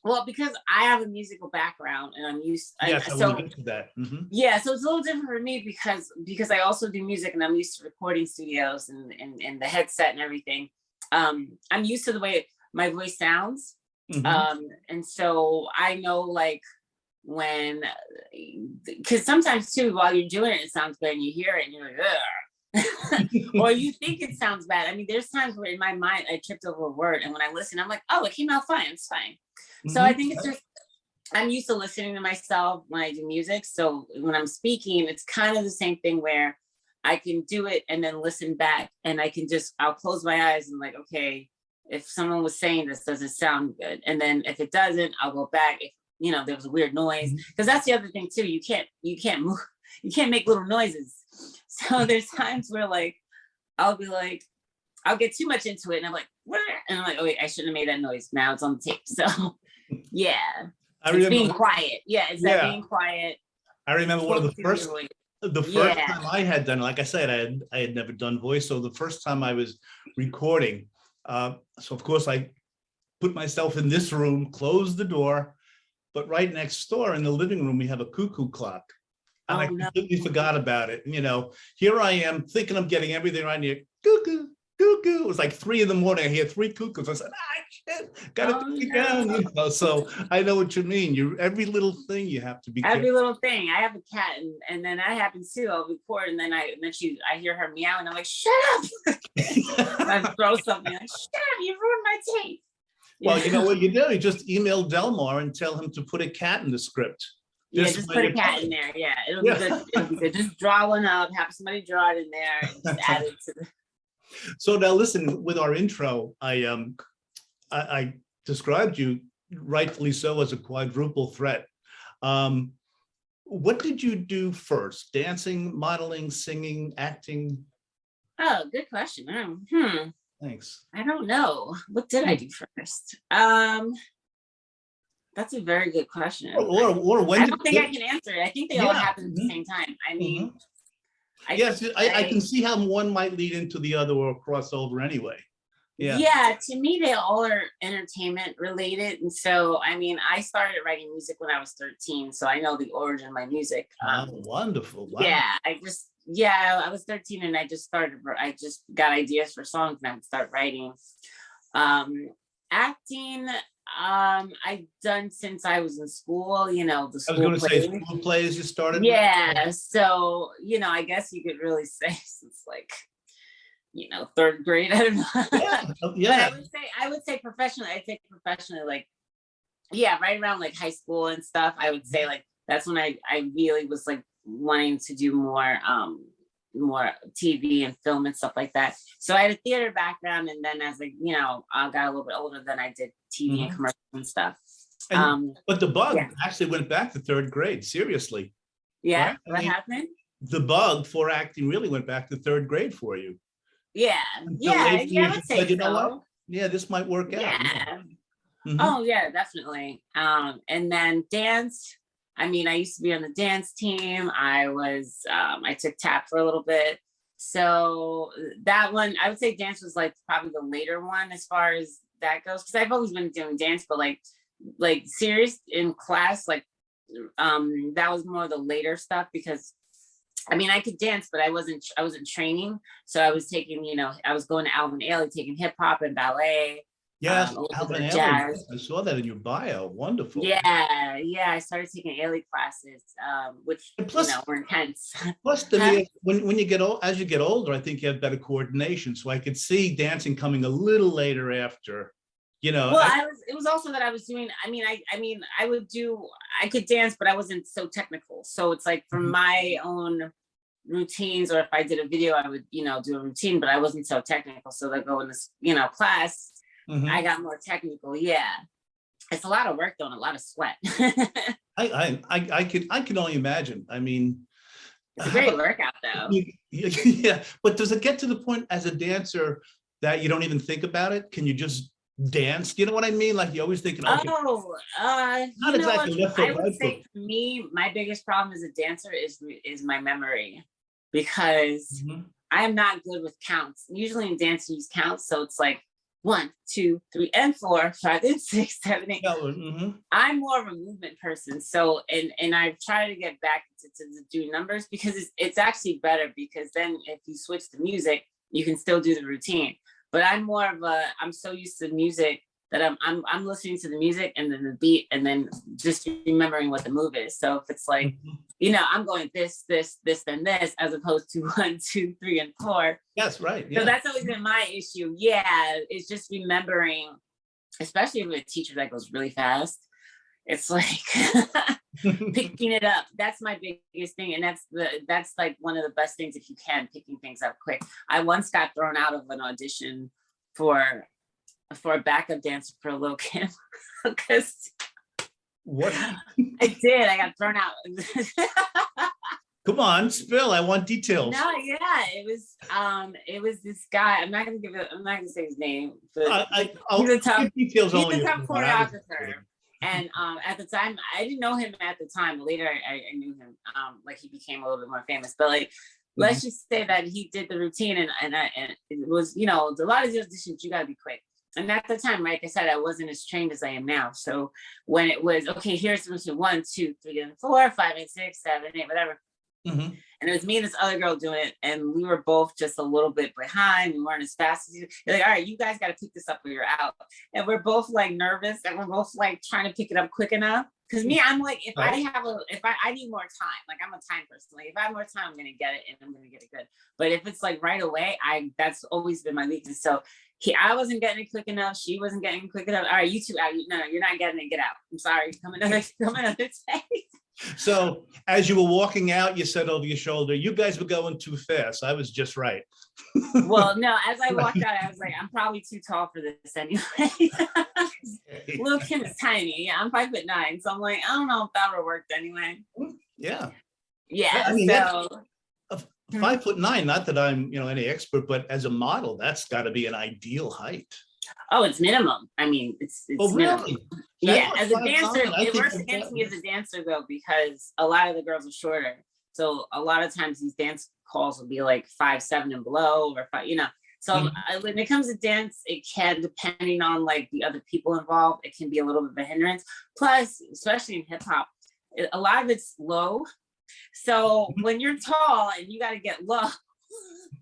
Well, because I have a musical background and I'm used. Yes, I want to get to that. Yeah, so it's a little different for me because I also do music and I'm used to recording studios and the headset and everything. I'm used to the way my voice sounds, and so I know when, because sometimes too, while you're doing it, it sounds good and you hear it and you're like, ugh. or you think it sounds bad. I mean, there's times where in my mind I tripped over a word, and when I listen, I'm like, oh, it came out fine. It's fine. So I think it's just, I'm used to listening to myself when I do music. So when I'm speaking, it's kind of the same thing where I can do it and then listen back, and I'll close my eyes and like, okay, if someone was saying this, does it sound good? And then if it doesn't, I'll go back. If, there was a weird noise, because that's the other thing too. You can't move, you can't make little noises. So there's times where like, I'll be like, I'll get too much into it and I'm like, what? And I'm like, oh wait, I shouldn't have made that noise. Now it's on the tape. So yeah, it's being quiet. Yeah, it's that being quiet. I remember one of the first time I had done, like I said, I had never done voice. So the first time I was recording, so of course I put myself in this room, closed the door, but right next door in the living room, we have a cuckoo clock. And I completely forgot about it. Here I am thinking I'm getting everything right here. Cuckoo, cuckoo. It was like 3 a.m. I hear 3 cuckoos. I said, shit, gotta put it down. So I know what you mean. Every little thing you have to be careful. Every little thing. I have a cat, and then that happens too. I'll record, and then I hear her meow, and I'm like, shut up. I throw something like, shut up, you ruined my tape. Well, you know what you do? You just email Delmar and tell him to put a cat in the script. Just put a cat in there. Yeah, it'll be good. It'll be good. Just draw one up, have somebody draw it in there, and just add it to the. So now listen, with our intro, I described you, rightfully so, as a quadruple threat. What did you do first? Dancing, modeling, singing, acting? Oh, good question. Thanks. I don't know. What did I do first? That's a very good question. Or when I don't think I can answer it. I think they all happen at the same time. I mean, I can see how one might lead into the other or cross over anyway. Yeah, to me, they all are entertainment related. And so, I mean, I started writing music when I was 13. So I know the origin of my music. Wonderful. Wow. Yeah, I was 13 and I just got ideas for songs and I would start writing. Acting, I've done since I was in school, the school I was going to say school plays you started? Yeah, so, I guess you could really say since like, 3rd grade, I don't know. Yeah. But I would say professionally, like, right around like high school and stuff, I would say like, that's when I really was like wanting to do more TV and film and stuff like that. So I had a theater background, and then as I got a little bit older, then I did TV and commercials and stuff. But the bug actually went back to 3rd grade. Seriously. Yeah. Right? What happened? The bug for acting really went back to 3rd grade for you. Yeah. I would say you know what? Yeah, this might work out. Yeah. Oh yeah, definitely. And then dance. I mean, I used to be on the dance team. I took tap for a little bit. So that one, I would say dance was like probably the later one as far as that goes. Cause I've always been doing dance, but like serious in class, like, that was more the later stuff because I mean, I could dance, but I wasn't training. So I was taking, I was going to Alvin Ailey, taking hip hop and ballet. Yeah, Alvin Ailey. I saw that in your bio. Wonderful. Yeah. I started taking Ailey classes, which were intense. Plus, when you get old, as you get older, I think you have better coordination. So I could see dancing coming a little later after. Well, it was also that I was doing. I mean, I could dance, but I wasn't so technical. So it's like for my own routines, or if I did a video, I would do a routine, but I wasn't so technical. So they go in this class. I got more technical. Yeah, it's a lot of work though, and a lot of sweat. I can only imagine. I mean, it's a great workout though. Yeah, but does it get to the point as a dancer that you don't even think about it? Can you just dance? You know what I mean? Like you always thinking, okay, not exactly. I would say for me, my biggest problem as a dancer is my memory, because I'm not good with counts. Usually in dance you use counts, so it's like 1, 2, 3, and 4, 5, and 6, 7, 8. I'm more of a movement person, so and I've tried to get back to do numbers because it's actually better, because then if you switch to music, you can still do the routine. But I'm so used to music that I'm listening to the music and then the beat and then just remembering what the move is. So if it's like, you know, I'm going this, then this, as opposed to 1, 2, 3, and 4. That's right. Yeah. So that's always been my issue. Yeah, it's just remembering, especially with a teacher that goes really fast. It's like picking it up. That's my biggest thing. And that's like one of the best things if you can, picking things up quick. I once got thrown out of an audition for a backup dancer for Lil Kim because what? I did. I got thrown out. Come on, spill. I want details. No, yeah, it was this guy. I'm not gonna say his name, but I'll he's a top details only. He's a top choreographer. And at the time, I didn't know him at the time, but later I knew him. Like he became a little bit more famous. But like, let's just say that he did the routine, and it was, you know, a lot of these auditions you gotta be quick. And at the time, like I said, I wasn't as trained as I am now. So when it was okay, here's 1, 2, 3, and 4, 5, and 6, 7, 8, whatever. And it was me and this other girl doing it, and we were both just a little bit behind. We weren't as fast as you. They're like, all right, you guys got to pick this up or you're out. And we're both like nervous, and we're both like trying to pick it up quick enough. Because me, I'm like, if I need more time, like I'm a time person. Like if I have more time, I'm gonna get it and I'm gonna get it good. But if it's like right away, that's always been my weakness. So I wasn't getting it quick enough. She wasn't getting it quick enough. All right, you two out. No, you're not getting it. Get out. I'm sorry. Come another day. So as you were walking out, you said over your shoulder, you guys were going too fast. I was just right. Well, no, as I walked out, I was like, I'm probably too tall for this anyway. Lil Kim is tiny. Yeah, I'm 5'9". So I'm like, I don't know if that would have worked anyway. Yeah. Yeah. I mean, so 5'9", not that I'm, you know, any expert, but as a model, that's got to be an ideal height. Oh, it's minimum. I mean, it's really? minimum. Yeah, as a dancer, it works that against me as a dancer though, because a lot of the girls are shorter. So a lot of times these dance calls will be like 5'7" and below, or 5, you know. So when it comes to dance, it can, depending on like the other people involved, it can be a little bit of a hindrance. Plus, especially in hip hop, a lot of it's low. So when you're tall and you got to get low,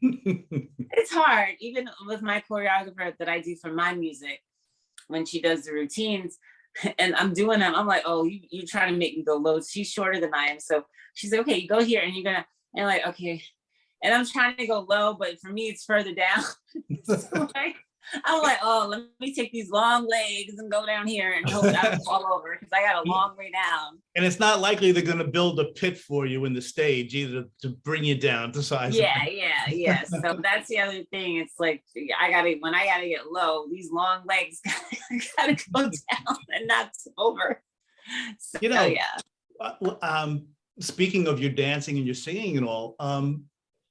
it's hard. Even with my choreographer that I do for my music, when she does the routines and I'm doing them, I'm like, oh, you're trying to make me go low. She's shorter than I am. So she's like, okay, you go here and you're gonna, and like, okay. And I'm trying to go low, but for me, it's further down. So like, I'm like, oh, let me take these long legs and go down here and hope I don't fall over because I got a long way down. And it's not likely they're going to build a pit for you in the stage either to bring you down to size. Yeah. So that's the other thing. It's like when I gotta get low, these long legs gotta go down and not over. So, you know, speaking of your dancing and your singing and all,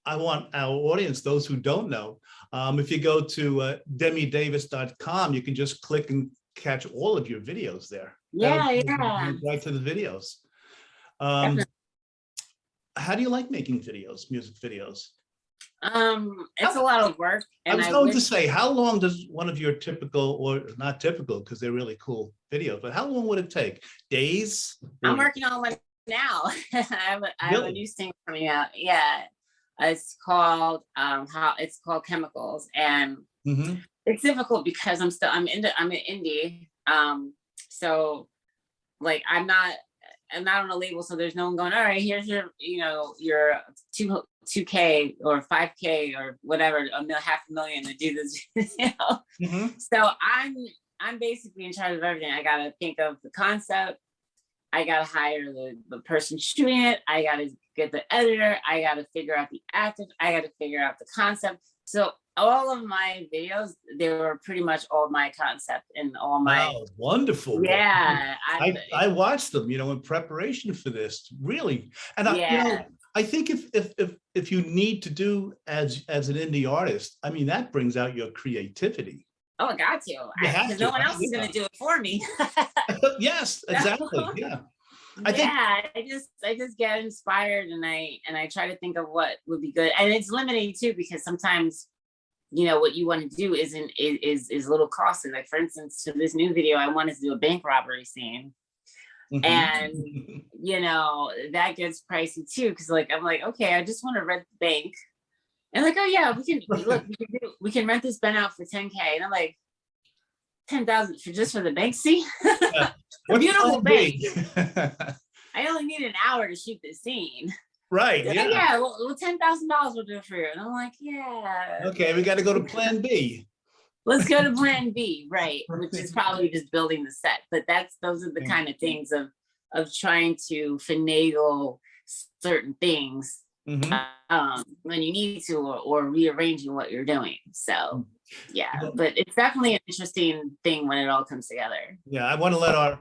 I want our audience, those who don't know, if you go to demidavis.com, you can just click and catch all of your videos there. Yeah. Right to the videos. How do you like making videos, music videos? It's a lot of work. And I was going to say, how long does one of your typical, or not typical, because they're really cool videos, but how long would it take? Days? I'm working on one now. I have a new single coming out. Yeah. It's called Chemicals, and it's difficult because I'm an indie. So like I'm not on a label, so there's no one going, all right, here's your 2K or 5K or whatever, $500,000 to do this, you know. So I'm basically in charge of everything. I gotta think of the concept. I gotta hire the person shooting it. I gotta get the editor. I gotta figure out the actors. I gotta figure out the concept. So all of my videos, they were pretty much all my concept and all my. Wow, wonderful. Yeah, I watched them, you know, in preparation for this. Really, and I think if you need to do as an indie artist, I mean, that brings out your creativity. Oh, I got to. Because no one else is going to do it for me. Yes, exactly. Yeah. I just get inspired and I try to think of what would be good. And it's limiting too, because sometimes, you know, what you want to do is a little costly. Like for instance, to this new video, I wanted to do a bank robbery scene. And you know, that gets pricey too. Cause like, I'm like, okay, I just want to rent the bank. And like, oh yeah, we can rent this Ben out for $10K. And I'm like, $10,000 for just for the bank scene. Yeah. A beautiful bank. B? I only need an hour to shoot the scene. Right. They're Yeah. like, yeah, well, $10,000 will do it for you. And I'm like, yeah. Okay, we got to go to Plan B. Let's go to Plan B, right? Which is probably just building the set. But those are the kind of things of trying to finagle certain things when you need to, or rearranging what you're doing. So yeah, but it's definitely an interesting thing when it all comes together. Yeah, I want to let our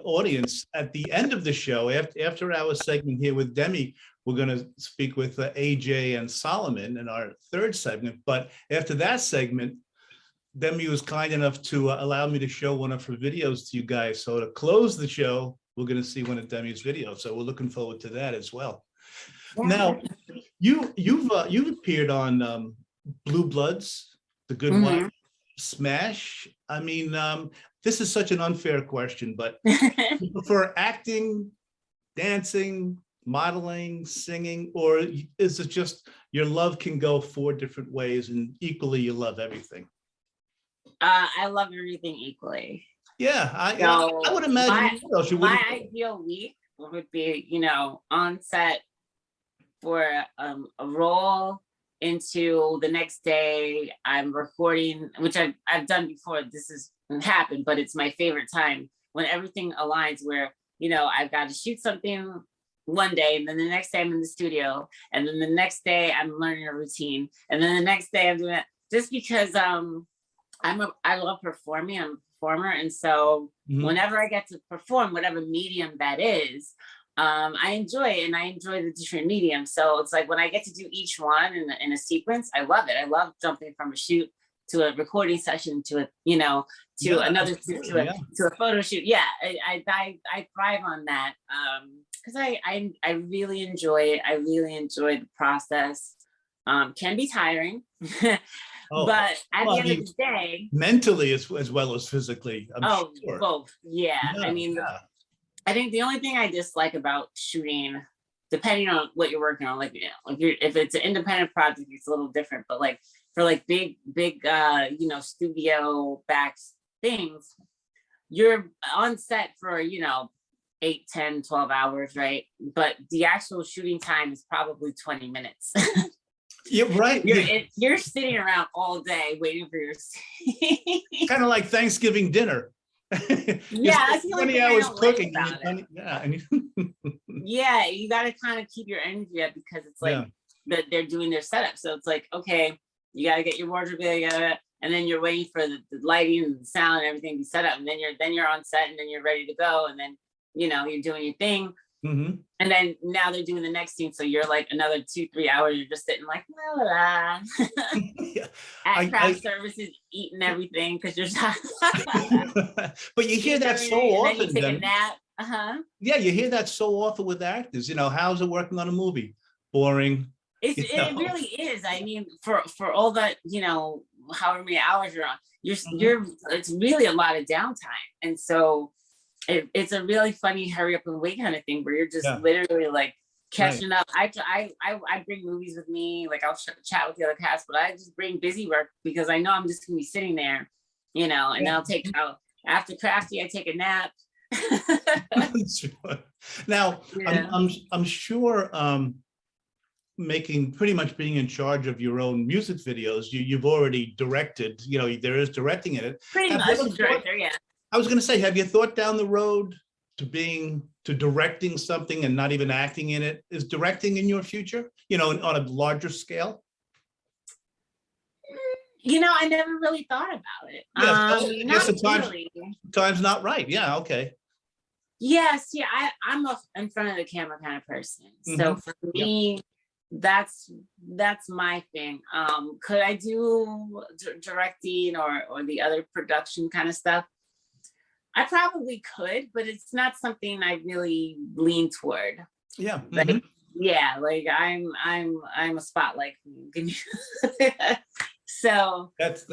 audience at the end of the show, after our segment here with Demi, we're going to speak with AJ and Solomon in our third segment. But after that segment, Demi was kind enough to allow me to show one of her videos to you guys. So to close the show, we're going to see one of Demi's videos. So we're looking forward to that as well. Yeah. Now, you've appeared on Blue Bloods, The Good Wife, Smash. I mean, this is such an unfair question, but you prefer acting, dancing, modeling, singing, or is it just your love can go 4 different ways and equally you love everything? I love everything equally. Yeah, I would imagine. My ideal week would be, on set for a role into the next day. I'm recording, which I've done before. This has happened, but it's my favorite time when everything aligns. Where I've got to shoot something one day, and then the next day I'm in the studio, and then the next day I'm learning a routine, and then the next day I'm doing it. Just because I love performing. I'm a performer, and so whenever I get to perform, whatever medium that is, I enjoy it, and I enjoy the different mediums. So it's like when I get to do each one in a sequence, I love it. I love jumping from a shoot to a recording session to a another to a photo shoot. Yeah, I thrive on that because I really enjoy it. I really enjoy the process. Can be tiring. But at the end of the day, mentally as well as physically, I'm sure. Both. Yeah. I mean, I think the only thing I dislike about shooting, depending on what you're working on, if it's an independent project, it's a little different. But for big studio back things, you're on set for 8, 10, 12 hours, right? But the actual shooting time is probably 20 minutes. Yeah, right. You're sitting around all day waiting for your scene. Kind of like Thanksgiving dinner. Yeah, that's 20 hours cooking. Yeah, you got to kind of keep your energy up because it's like that they're doing their setup. So it's like, okay, you got to get your wardrobe together, and then you're waiting for the lighting and the sound and everything to be set up, and then you're on set, and then you're ready to go, and then you're doing your thing. And then now they're doing the next scene, so you're like another 2-3 hours. You're just sitting like la la la. At craft services, eating everything because you're. But you hear that so often. Then you take a nap. Yeah, you hear that so often with actors. How's it working on a movie? Boring. It really is. I mean, for all that however many hours you're on, it's really a lot of downtime, and so. It's a really funny hurry up and wait kind of thing where you're just literally like catching up. I bring movies with me, like I'll chat with the other cast, but I just bring busy work because I know I'm just gonna be sitting there, and I'll take after crafty, I take a nap. Now I'm sure pretty much being in charge of your own music videos, you've already directed, there is directing in it. Pretty much director, yeah. I was going to say, have you thought down the road to directing something and not even acting in it? Is directing in your future, on a larger scale? I never really thought about it. Time's not right. Yeah. Okay. Yes. Yeah. I'm in front of the camera kind of person. So for me, that's my thing. Could I do directing or the other production kind of stuff? I probably could, but it's not something I really lean toward. Yeah. Yeah, like I'm a spotlight queen. So that's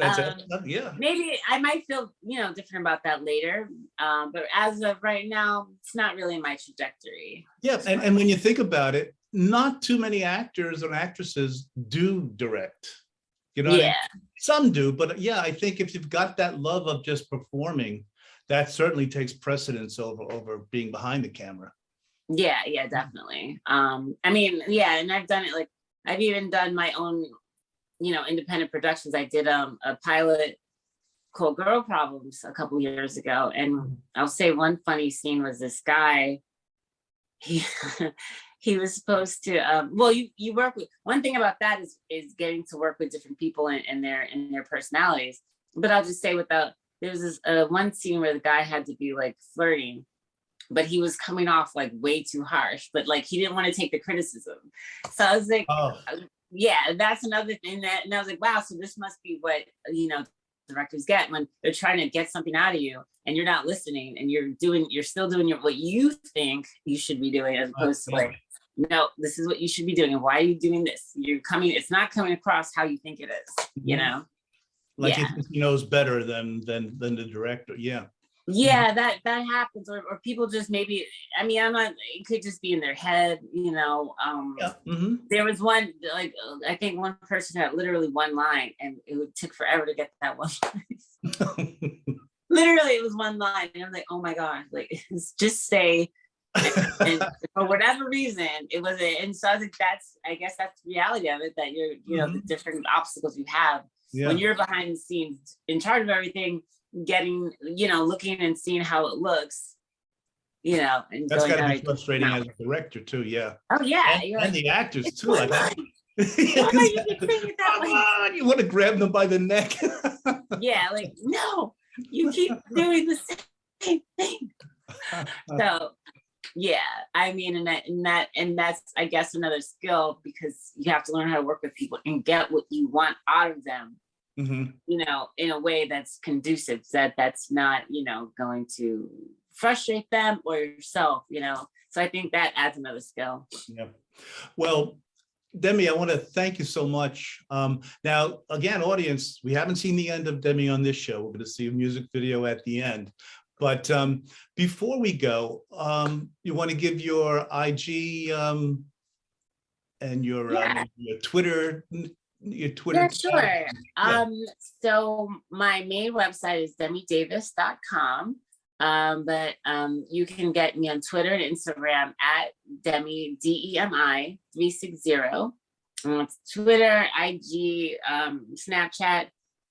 yeah. Maybe I might feel different about that later. But as of right now, it's not really my trajectory. Yeah, and when you think about it, not too many actors or actresses do direct. Yeah. I mean? Some do, but yeah, I think if you've got that love of just performing, that certainly takes precedence over being behind the camera. Yeah, definitely. I mean, yeah, and I've done it, like I've even done my own, independent productions. I did a pilot called Girl Problems a couple years ago, and I'll say one funny scene was this guy. He was supposed to you work with, one thing about that is getting to work with different people and their personalities. But I'll just say there's this one scene where the guy had to be like flirting, but he was coming off like way too harsh, but like he didn't want to take the criticism. So I was like, yeah, that's another thing and I was like, wow, so this must be what directors get when they're trying to get something out of you and you're not listening and you're still doing what you think you should be doing, as opposed to like, no, this is what you should be doing and why are you doing this? It's not coming across how you think it is, Like he knows better than the director. Yeah, that happens, or people just maybe, I mean, it could just be in their head, There was one, like, I think one person had literally one line and it took forever to get that one line. Literally, it was one line. And I was like, oh my God, like, just say, and for whatever reason, it wasn't. And so I was like, I guess that's the reality of it, that you're, the different obstacles you have when you're behind the scenes in charge of everything, getting, looking and seeing how it looks, and that's got to be frustrating as a director too. Yeah. Oh yeah. And the actors too. Like, you want to grab them by the neck. Yeah, like, no, you keep doing the same thing. So yeah, I mean, and that's I guess another skill, because you have to learn how to work with people and get what you want out of them. In a way that's conducive, that's not, going to frustrate them or yourself, So I think that adds another skill. Yeah. Well, Demi, I want to thank you so much. Now, again, audience, we haven't seen the end of Demi on this show. We're going to see a music video at the end. But before we go, you want to give your IG and your Twitter. Your Twitter. Yeah, sure. So my main website is demidavis.com. But you can get me on Twitter and Instagram at Demi, DEMI 360. It's Twitter, IG, Snapchat.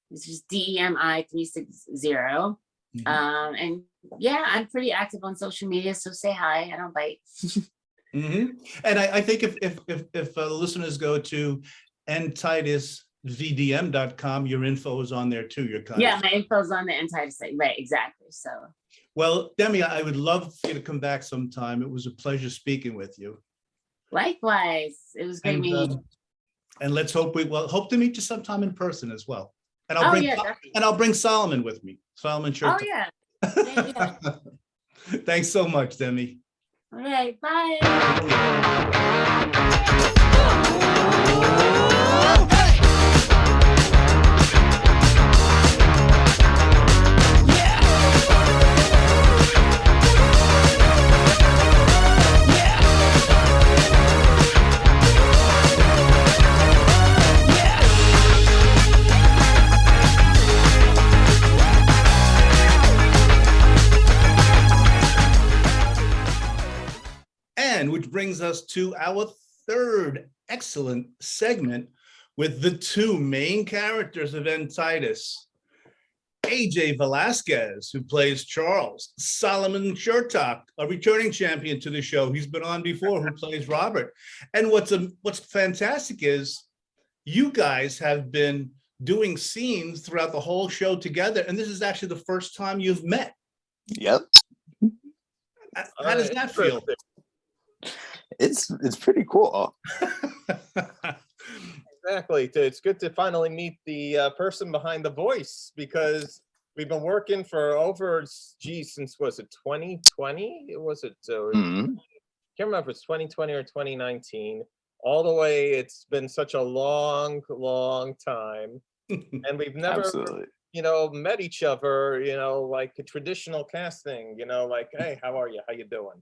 It's just DEMI 360. And yeah, I'm pretty active on social media, so say hi. I don't bite. And I think if the listeners go to ntitusvdm.com, your info is on there too. Yeah, my info is on the Titus site. Right, exactly. So, well, Demi, I would love for you to come back sometime. It was a pleasure speaking with you. Likewise, it was great meeting you. And let's hope hope to meet you sometime in person as well. And I'll bring Solomon with me. Solomon Chertok. Oh yeah. Thanks so much, Demi. All right, bye. Which brings us to our third excellent segment with the two main characters of Titus. AJ Velasquez, who plays Charles, Solomon Chertok, a returning champion to the show. He's been on before, who plays Robert. And what's fantastic is you guys have been doing scenes throughout the whole show together, and this is actually the first time you've met. Yep. How does that feel? It's pretty cool. Exactly. It's good to finally meet the person behind the voice, because we've been working for over, since, was it 2020? Can't remember if it's 2020 or 2019. All the way, it's been such a long time. And we've never, met each other, like a traditional casting, like, hey, how are you? How you doing?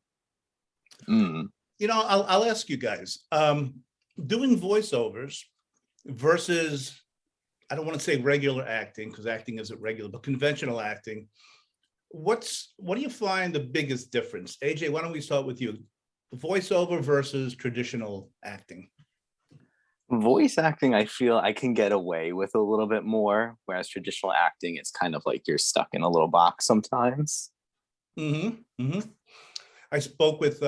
I'll ask you guys, doing voiceovers versus I don't want to say regular acting because acting isn't regular, but conventional acting. What do you find the biggest difference? AJ, why don't we start with you? Voiceover versus traditional acting. Voice acting, I feel I can get away with a little bit more, whereas traditional acting, it's kind of like you're stuck in a little box sometimes. I spoke with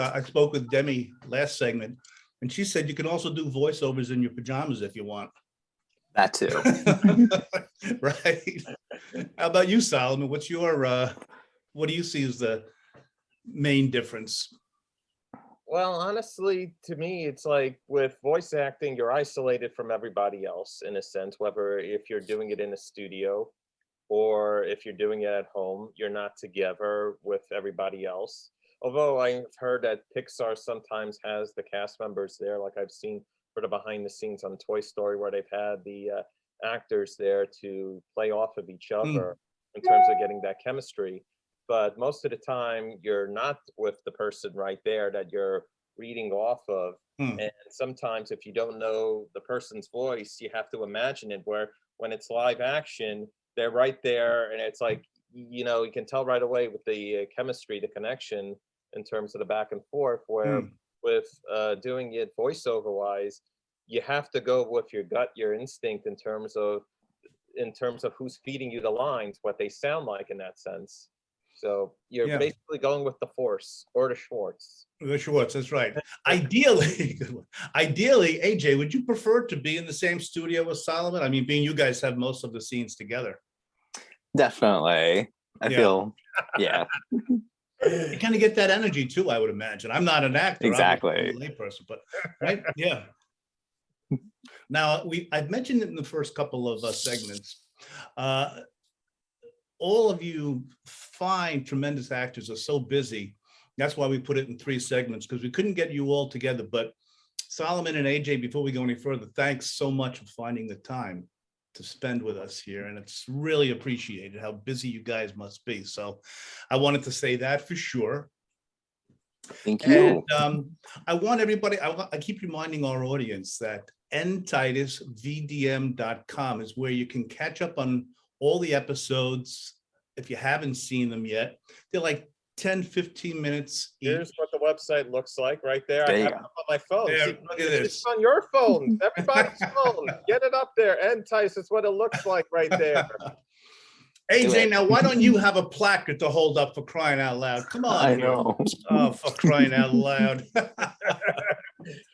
Demi last segment, and she said you can also do voiceovers in your pajamas if you want. That too. Right. How about you, Solomon? What's your what do you see as the main difference? Well, honestly, to me, it's like with voice acting, you're isolated from everybody else in a sense, whether if you're doing it in a studio or if you're doing it at home, you're not together with everybody else. Although I've heard that Pixar sometimes has the cast members there, like I've seen for the behind the scenes on Toy Story, where they've had the actors there to play off of each other in terms of getting that chemistry. But most of the time, you're not with the person right there that you're reading off of. And sometimes if you don't know the person's voice, you have to imagine it, where when it's live action, they're right there. And it's like, you know, you can tell right away with the chemistry, the connection in terms of the back and forth, where with doing it voiceover wise, you have to go with your gut, your instinct in terms of who's feeding you the lines, what they sound like in that sense. So you're basically going with the force or the Schwartz. The Schwartz, that's right. Ideally, AJ, would you prefer to be in the same studio with Solomon? I mean, being you guys have most of the scenes together. Definitely. I feel, yeah. You kind of get that energy too, I would imagine. I'm not an actor. Exactly. I'm a layperson, but right? Yeah. Now, I've mentioned it in the first couple of segments. All of you fine, tremendous actors are so busy. That's why we put it in 3 segments, because we couldn't get you all together. But Solomon and AJ, before we go any further, thanks so much for finding the time to spend with us here. And it's really appreciated how busy you guys must be. So I wanted to say that for sure. Thank you. And I want everybody, I keep reminding our audience that ntitusvdm.com is where you can catch up on all the episodes if you haven't seen them yet. They're like 10, 15 minutes each. Here's what the website looks like right there. There I you have go. it on my phone. There, See, look at this. it's on your phone, everybody's phone. Get it up there. And Titus, it's what it looks like right there. AJ, now why don't you have a placard to hold up, for crying out loud? Come on. I know. Oh, for crying out loud.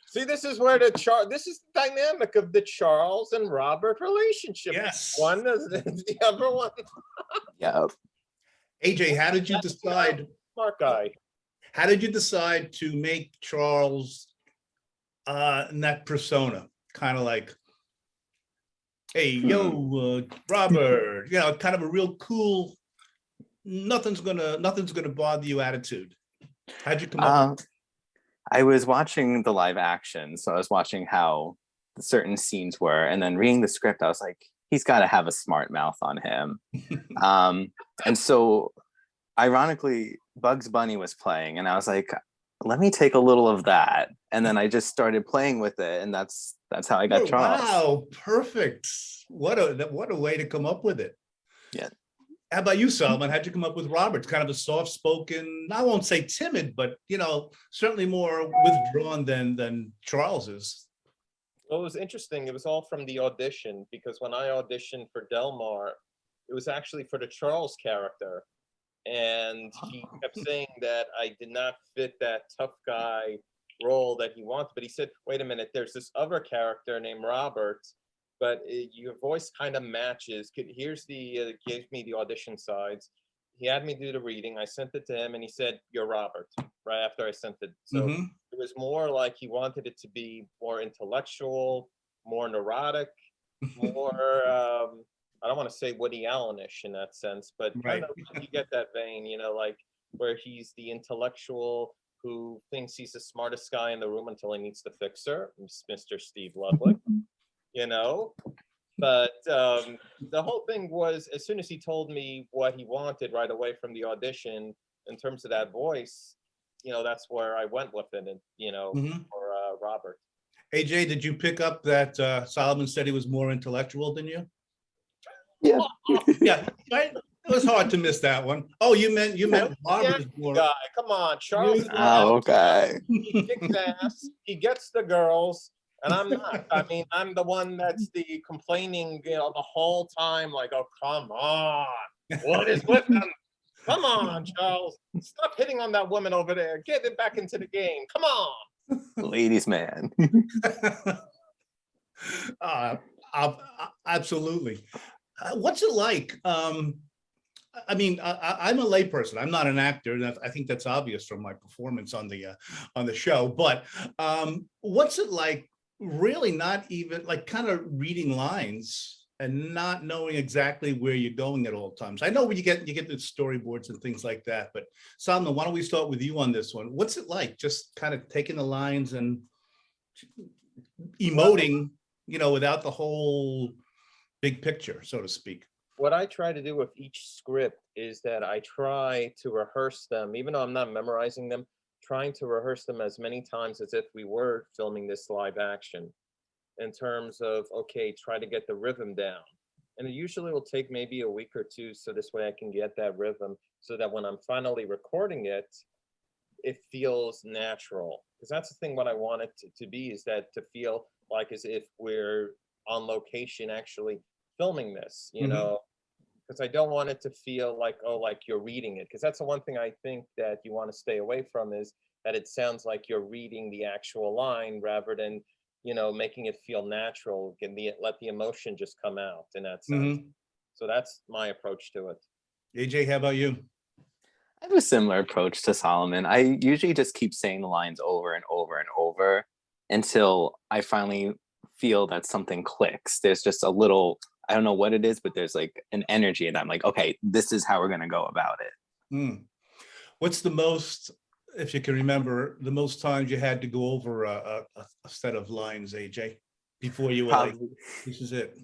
See, this is where this is the dynamic of the Charles and Robert relationship. Yes. One is the other one. Yeah. AJ, how did you decide? Smart guy. How did you decide to make Charles in that persona? Kind of like, hey, yo, Robert, you know, kind of a real cool, nothing's gonna bother you attitude. How'd you come up? I was watching the live action, so I was watching how certain scenes were, and then reading the script, I was like, he's got to have a smart mouth on him. And so, ironically, Bugs Bunny was playing, and I was like, let me take a little of that. And then I just started playing with it, and that's how I got Charles. Wow, perfect. What a way to come up with it. Yeah. How about you, Solomon? How'd you come up with Robert? Kind of a soft-spoken, I won't say timid, but, you know, certainly more withdrawn than Charles is. Well, it was interesting. It was all from the audition, because when I auditioned for Delmar, it was actually for the Charles character. And he kept saying that I did not fit that tough guy role that he wanted. But he said, wait a minute, there's this other character named Robert, but your voice kind of matches. Here's the, gave me the audition sides. He had me do the reading. I sent it to him and he said, you're Robert, right after I sent it. So it was more like he wanted it to be more intellectual, more neurotic, more, I don't want to say Woody Allen-ish in that sense, but kind of you get that vein, you know, like where he's the intellectual who thinks he's the smartest guy in the room until he meets the fixer, Mr. Steve Ludwig, you know. But the whole thing was, as soon as he told me what he wanted right away from the audition in terms of that voice, you know, that's where I went with it, and you know, for Robert. AJ, did you pick up that Solomon said he was more intellectual than you? Yeah. Yeah, right. It was hard to miss that one. Oh, you meant Barbara's Gloria. Guy, come on, Charles. Oh, okay. He kicks ass. He gets the girls, and I'm not. I mean, I'm the one that's the complaining, the whole time. Like, oh, come on, what is with them? Come on, Charles. Stop hitting on that woman over there. Get it back into the game. Come on. Ladies man. Absolutely. What's it like? I mean, I'm a layperson. I'm not an actor, and I think that's obvious from my performance on the show. But what's it like? Really, not even like kind of reading lines and not knowing exactly where you're going at all times. I know when you get the storyboards and things like that. But Salman, why don't we start with you on this one? What's it like? Just kind of taking the lines and emoting, without the whole big picture, so to speak. What I try to do with each script is that I try to rehearse them, even though I'm not memorizing them, trying to rehearse them as many times as if we were filming this live action, in terms of, okay, try to get the rhythm down. And it usually will take maybe a week or two, so this way I can get that rhythm, so that when I'm finally recording it, it feels natural. Because that's the thing, what I want it to be, is that to feel like as if we're on location actually filming this, because I don't want it to feel like, oh, like you're reading it. Because that's the one thing I think that you want to stay away from, is that it sounds like you're reading the actual line rather than, making it feel natural. Let the emotion just come out in that sense. So that's my approach to it. AJ, how about you? I have a similar approach to Solomon. I usually just keep saying the lines over and over and over until I finally feel that something clicks. There's just a little, I don't know what it is, but there's like an energy, and I'm like, okay, this is how we're going to go about it. What's the most, if you can remember, the most times you had to go over a set of lines, AJ, before you were like, this is it?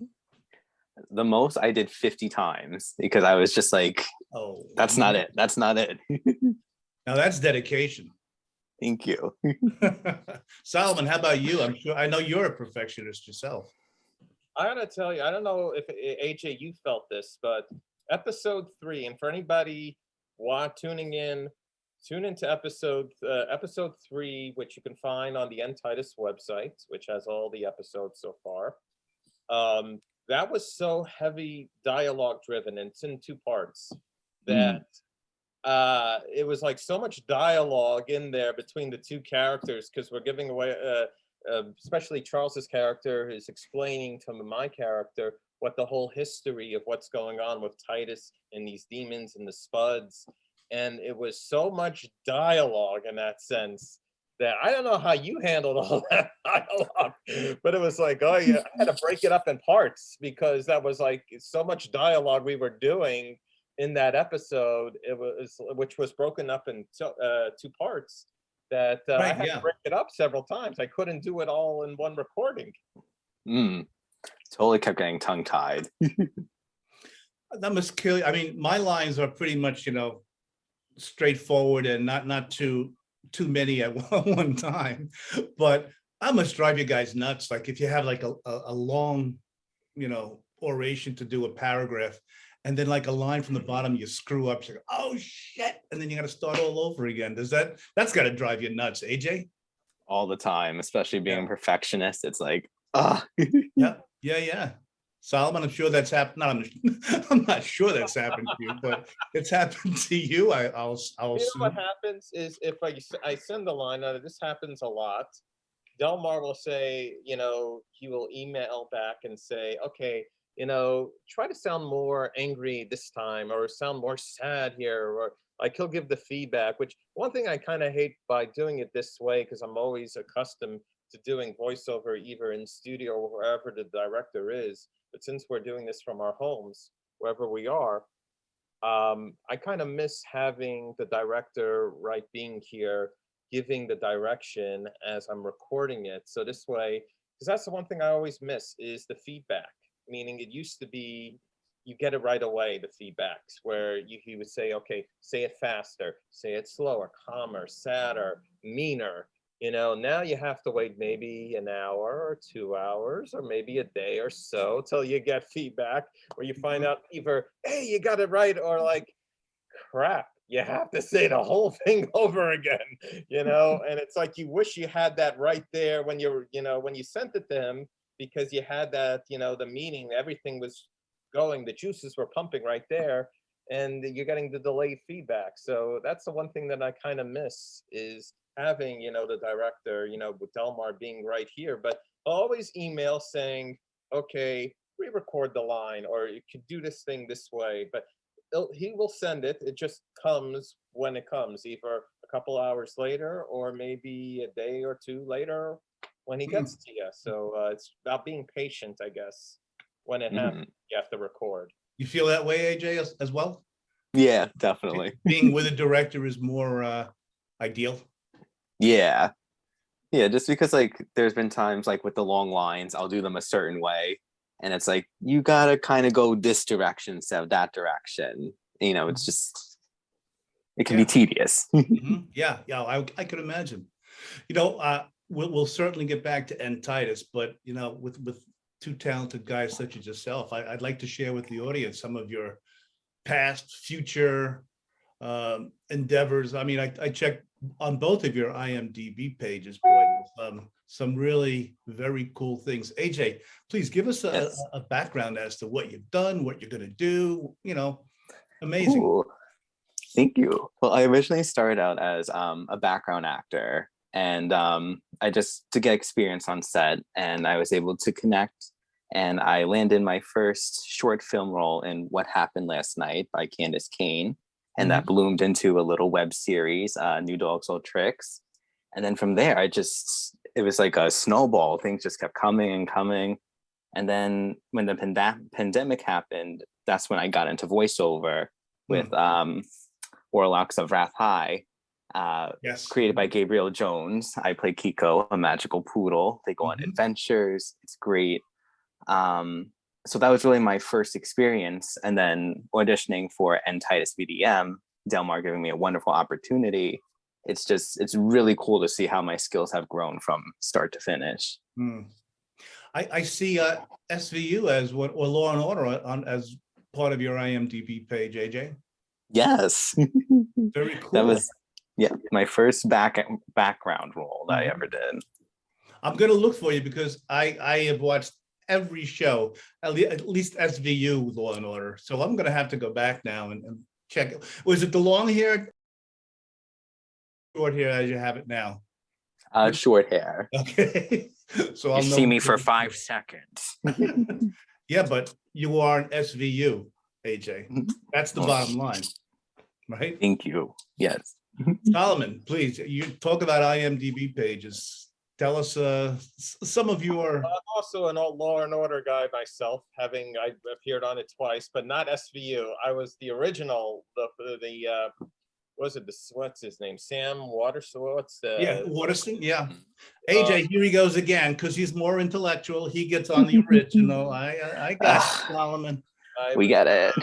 The most I did 50 times, because I was just like, oh, that's not it. That's not it. Now that's dedication. Thank you. Solomon, how about you? I know you're a perfectionist yourself. I gotta tell you, I don't know if AJ, you felt this, but episode 3, and for anybody tuning in, tune into episode 3, which you can find on the Titus website, which has all the episodes so far. That was so heavy dialogue driven, and it's in 2 parts, that it was like so much dialogue in there between the 2 characters, because we're giving away, especially Charles's character is explaining to my character what the whole history of what's going on with Titus and these demons and the Spuds. And it was so much dialogue in that sense that I don't know how you handled all that dialogue, but it was like, oh yeah, I had to break it up in parts, because that was like so much dialogue we were doing in that episode. It was, which was broken up in 2 parts, that I had to break it up several times. I couldn't do it all in one recording. Totally kept getting tongue-tied. That must kill you. I mean, my lines are pretty much, straightforward and not too many at one time, but I must drive you guys nuts. Like if you have like a long, oration to do a paragraph, and then like a line from the bottom you screw up, you're like, oh shit, and then you got to start all over again. That's got to drive you nuts, AJ? All the time, especially being a perfectionist. It's like, yeah. Solomon, I'm sure that's happened. I'm not sure that's happened to you, but it's happened to you. I'll assume. What happens is, if I send the line out, this happens a lot. Delmar will say, he will email back and say, okay, try to sound more angry this time, or sound more sad here, or like he'll give the feedback. Which one thing I kind of hate by doing it this way, because I'm always accustomed to doing voiceover either in studio or wherever the director is. But since we're doing this from our homes, wherever we are, I kind of miss having the director being here, giving the direction as I'm recording it. So this way, because that's the one thing I always miss, is the feedback. Meaning it used to be, you get it right away, the feedbacks, where he would say, okay, say it faster, say it slower, calmer, sadder, meaner. Now you have to wait maybe an hour or 2 hours or maybe a day or so till you get feedback where you find out either, hey, you got it right, or like, crap, you have to say the whole thing over again, and it's like you wish you had that right there when when you sent it to him, because you had that, the meaning, everything was going, the juices were pumping right there, and you're getting the delayed feedback. So that's the one thing that I kind of miss, is having, the director, with Delmar being right here, but always email saying, okay, re-record the line, or you could do this thing this way, but he will send it. It just comes when it comes, either a couple hours later or maybe a day or two later when he gets to you. So it's about being patient, I guess. When it happens, you have to record. You feel that way, AJ, as well? Yeah, definitely. Being with a director is more ideal. Yeah. Yeah, just because like there's been times like with the long lines, I'll do them a certain way. And it's like, you gotta kind of go this direction instead of that direction. It's just, it can be tedious. Yeah, I could imagine. We'll certainly get back to end Titus, but with two talented guys such as yourself, I'd like to share with the audience some of your past, future endeavors. I mean, I checked on both of your IMDb pages, boy, some really very cool things. AJ, please give us a background as to what you've done, what you're going to do. Amazing. Ooh, thank you. Well, I originally started out as a background actor, and I just to get experience on set, and I was able to connect, and I landed my first short film role in What Happened Last Night by Candace Kane, and that bloomed into a little web series, New Dogs Old Tricks. And then from there, it was like a snowball. Things just kept coming and coming. And then when the pandemic happened, that's when I got into voiceover with Warlocks of Wrath High, created by Gabriel Jones. I play Kiko, a magical poodle. They go on adventures. It's great. So that was really my first experience. And then auditioning for N Titus VDM, Delmar giving me a wonderful opportunity. It's really cool to see how my skills have grown from start to finish. I see SVU as or Law and Order as part of your IMDb page, AJ. Yes. Very cool. That was my first background role that I ever did. I'm going to look for you because I have watched every show, at least SVU Law and Order. So I'm going to have to go back now and check it. Was it the long hair? Short hair as you have it now? Short hair. Okay. So I'll see me for 5 seconds. Yeah, but you are an SVU, AJ. That's the bottom line, right? Thank you. Yes. Solomon, please, you talk about IMDb pages. Tell us some of your. I'm also an old Law and Order guy myself. I appeared on it twice, but not SVU. I was the original. What's his name? Sam Waterston. Waterston. Yeah. AJ, here he goes again because he's more intellectual. He gets on the original. I got it, Solomon. We got it.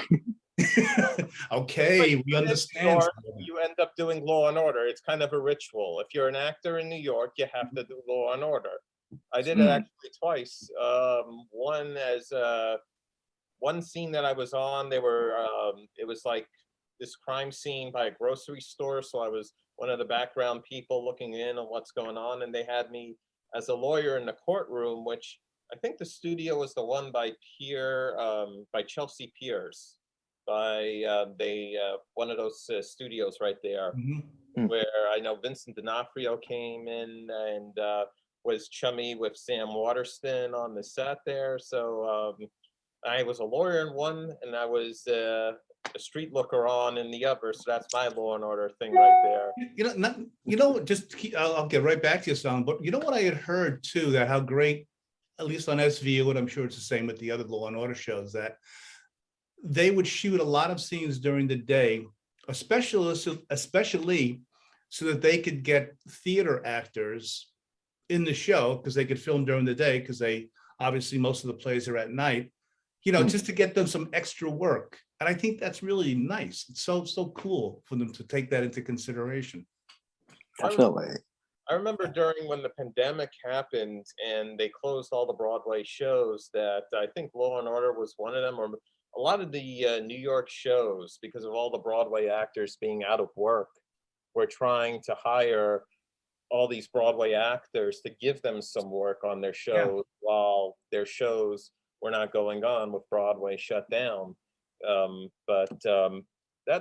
Okay, we understand. You end up doing Law and Order. It's kind of a ritual. If you're an actor in New York, you have to do Law and Order. I did it actually twice. One scene that I was on, it was like this crime scene by a grocery store. So I was one of the background people looking in on what's going on. And they had me as a lawyer in the courtroom, which I think the studio was the one by Chelsea Piers, one of those studios right there, where I know Vincent D'Onofrio came in and was chummy with Sam Waterston on the set there. So I was a lawyer in one, and I was a street looker on in the other. So that's my Law and Order thing right there. I'll get right back to you, Sam. But you know what I had heard too, that how great, at least on SVU, and I'm sure it's the same with the other Law and Order shows, that they would shoot a lot of scenes during the day, especially so that they could get theater actors in the show, because they could film during the day, because obviously most of the plays are at night, just to get them some extra work. And I think that's really nice. It's so cool for them to take that into consideration. Definitely. I remember during when the pandemic happened and they closed all the Broadway shows, that I think Law and Order was one of them, or a lot of the New York shows, because of all the Broadway actors being out of work, were trying to hire all these Broadway actors to give them some work on their shows while their shows were not going on with Broadway shut down. That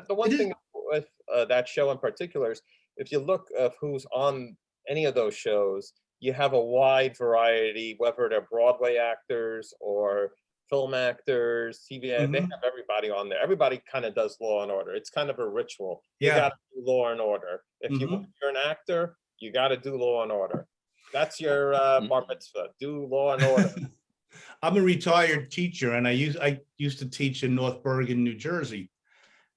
the one thing with that show in particular is, if you look of who's on any of those shows, you have a wide variety, whether they're Broadway actors or film actors, TV. They have everybody on there. Everybody kind of does Law and Order. It's kind of a ritual. You got to do Law and Order. If you're an actor, you got to do Law and Order. That's your bar mitzvah. Do Law and Order. I'm a retired teacher, and I used to teach in North Bergen, New Jersey.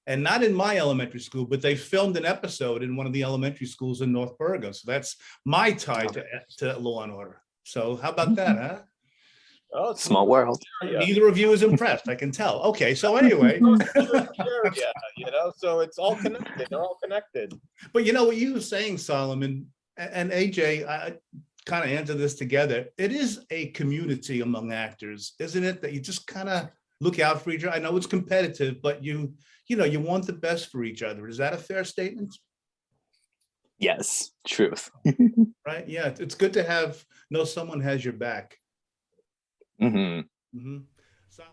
And not in my elementary school, but they filmed an episode in one of the elementary schools in North Bergen. So that's my tie to Law and Order. So how about that, huh? Oh, it's Small world. Neither of you is impressed, I can tell. Okay, so anyway. Yeah, so it's all connected. They're all connected. But you know what you were saying, Solomon, and AJ, I kind of answer this together. It is a community among actors, isn't it? That you just kind of look out for each other. I know it's competitive, but you want the best for each other. Is that a fair statement? Yes, truth. Right? Yeah, it's good to know someone has your back. So,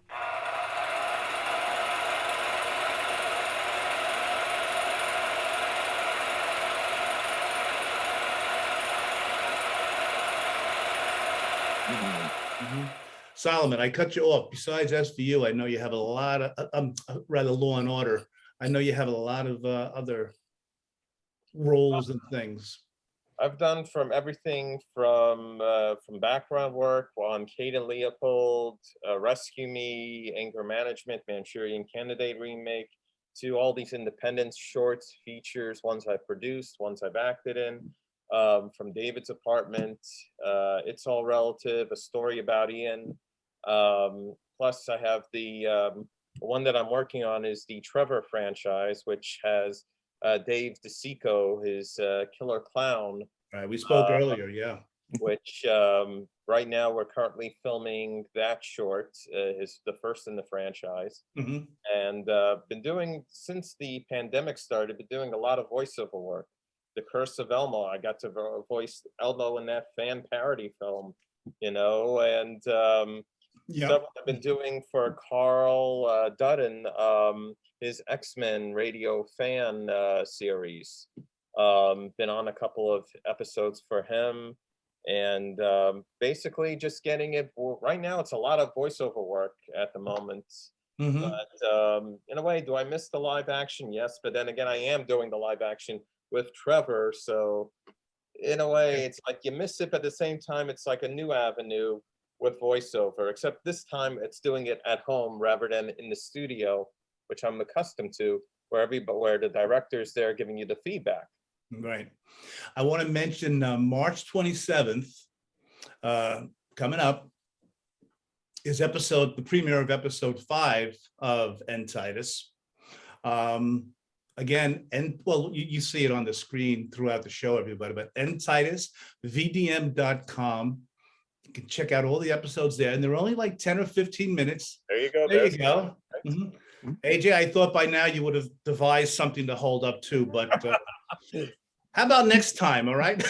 Solomon, I cut you off. Besides SVU, I know you have a lot of, Law and Order. I know you have a lot of other roles and things. I've done from everything from background work on Kate and Leopold, Rescue Me, Anger Management, Manchurian Candidate remake, to all these independent shorts, features, ones I've produced, ones I've acted in, from David's Apartment, It's All Relative, A Story About Ian. Plus I have the one that I'm working on is the Trevor franchise, which has Dave DeCicco, his Killer Clown. Right, we spoke earlier, yeah. Which right now we're currently filming that short, is the first in the franchise. And been doing, since the pandemic started, been doing a lot of voiceover work. The Curse of Elmo, I got to voice Elmo in that fan parody film, and stuff I've been doing for Carl Dudden, his X-Men radio fan series. Been on a couple of episodes for him, and basically just getting it. Right now, it's a lot of voiceover work at the moment. But in a way, do I miss the live action? Yes, but then again, I am doing the live action with Trevor, so in a way, it's like you miss it, but at the same time, it's like a new avenue with voiceover, except this time it's doing it at home rather than in the studio, which I'm accustomed to, where the director's there giving you the feedback. Right. I want to mention March 27th, coming up, is the premiere of episode 5 of Titus. Again, you see it on the screen throughout the show, everybody, but Titus, VDM.com. You can check out all the episodes there, and they're only like 10 or 15 minutes. There you go. There you go. AJ, I thought by now you would have devised something to hold up to, but how about next time, all right?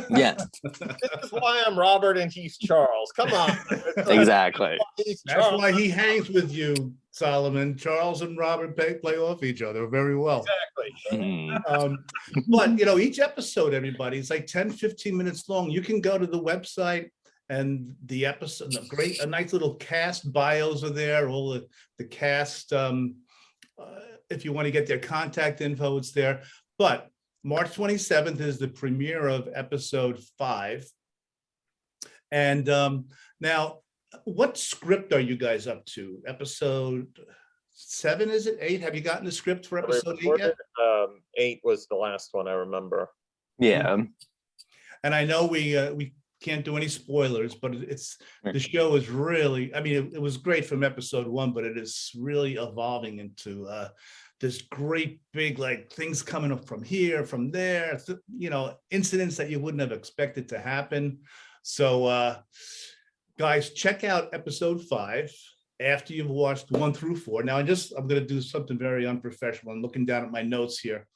Yeah. This is why I'm Robert and he's Charles. Come on. Exactly. That's why he hangs with you, Solomon. Charles and Robert play off each other very well. Exactly. But, each episode, everybody, is like 10, 15 minutes long. You can go to the website, and the episode, a nice little cast bios are there. All the cast, if you want to get their contact info, it's there. But March 27th is the premiere of episode 5. And now, what script are you guys up to? Episode 7, is it? 8? Have you gotten the script for episode 8 yet? 8 was the last one I remember. Yeah. And I know we can't do any spoilers, but the show is really, it was great from episode 1, but it is really evolving into there's great big like things coming up from here, from there, you know, incidents that you wouldn't have expected to happen. So guys, check out episode 5 after you've watched 1 through 4. Now I'm going to do something very unprofessional. I'm looking down at my notes here.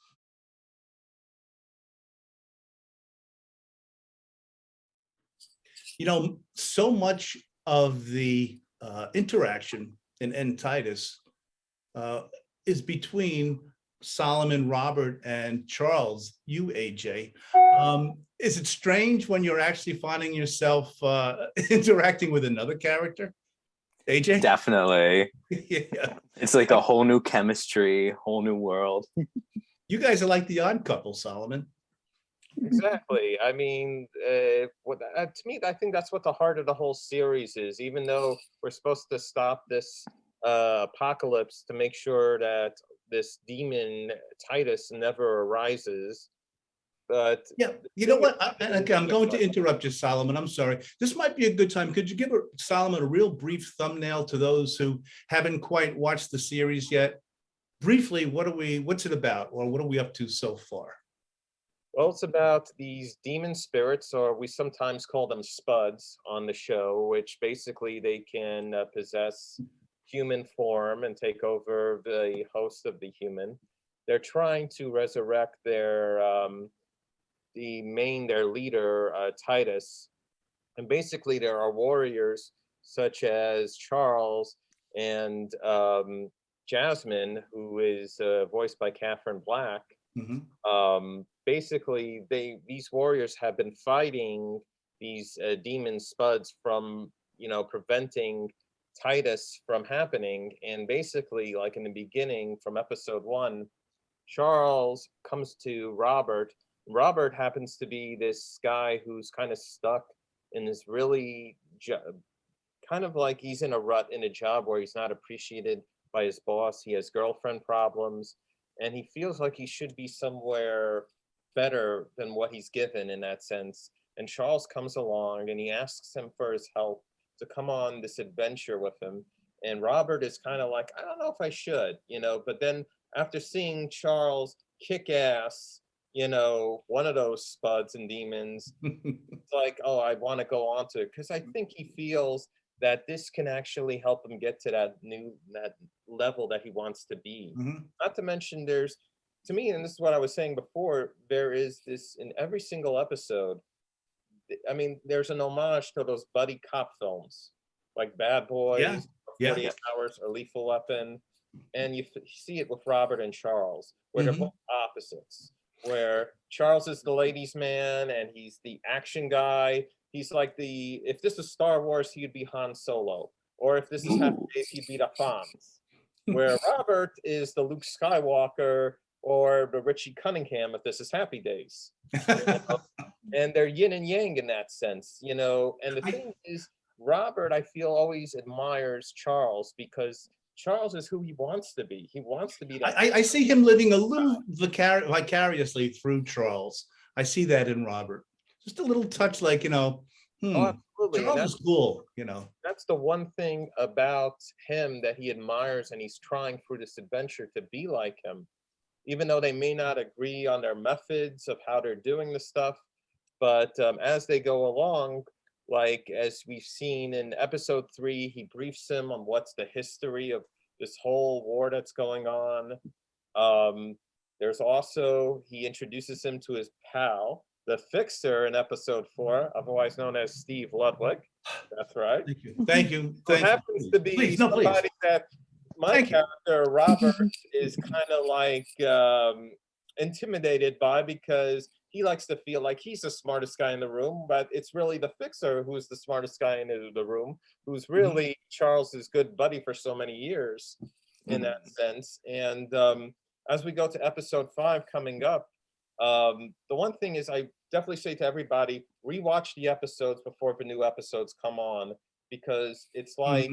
You know, so much of the interaction in Titus is between Solomon, Robert, and Charles, you, AJ. Is it strange when you're actually finding yourself interacting with another character? AJ? Definitely. Yeah. It's like a whole new chemistry, whole new world. You guys are like the odd couple, Solomon. Exactly. I mean, to me, I think that's what the heart of the whole series is. Even though we're supposed to stop this apocalypse to make sure that this demon Titus never arises, but yeah, you know what? I'm going to interrupt you, Solomon. I'm sorry. This might be a good time. Could you give Solomon a real brief thumbnail to those who haven't quite watched the series yet? Briefly, what's it about, or what are we up to so far? Well, it's about these demon spirits, or we sometimes call them spuds on the show, which basically they can possess human form and take over the host of the human. They're trying to resurrect their leader, Titus. And basically there are warriors such as Charles and Jasmine, who is voiced by Catherine Black. Mm-hmm. Basically, these warriors have been fighting these demon spuds from, preventing Titus from happening. And basically, like in the beginning, from episode 1, Charles comes to Robert. Robert happens to be this guy who's kind of stuck in this really kind of like he's in a rut in a job where he's not appreciated by his boss. He has girlfriend problems, and he feels like he should be somewhere better than what he's given in that sense. And Charles comes along and he asks him for his help to come on this adventure with him. And Robert is kind of like, I don't know if I should, but then after seeing Charles kick ass, one of those spuds and demons, it's like, oh, I want to go on to it, because I think he feels that this can actually help him get to that level that he wants to be. Mm-hmm. Not to mention to me, and this is what I was saying before, there is this in every single episode. I mean, there's an homage to those buddy cop films, like Bad Boys, 48 Hours, or Lethal Weapon. And you see it with Robert and Charles, where they're both opposites, where Charles is the ladies' man and he's the action guy. He's like if this is Star Wars, he'd be Han Solo. Or if this is Happy Days, he'd be the Fonz. Where Robert is the Luke Skywalker, or the Richie Cunningham if this is Happy Days. And they're yin and yang in that sense, And the thing is, Robert, I feel, always admires Charles because Charles is who he wants to be. He wants to be that. I see him living a little vicariously through Charles. I see that in Robert. Just a little touch like, Oh, absolutely. Charles is cool, That's the one thing about him that he admires, and he's trying through this adventure to be like him. Even though they may not agree on their methods of how they're doing the stuff. But as they go along, like as we've seen in episode 3, he briefs him on what's the history of this whole war that's going on. There's also, he introduces him to his pal, the Fixer, in episode 4, otherwise known as Steve Ludwig. That's right. Thank you. Who happens to be somebody that my character, Robert, is kind of like intimidated by, because he likes to feel like he's the smartest guy in the room, but it's really the Fixer who's the smartest guy in the room, who's really Charles's good buddy for so many years in that sense. And as we go to episode 5 coming up, the one thing is, I definitely say to everybody, rewatch the episodes before the new episodes come on, because it's like,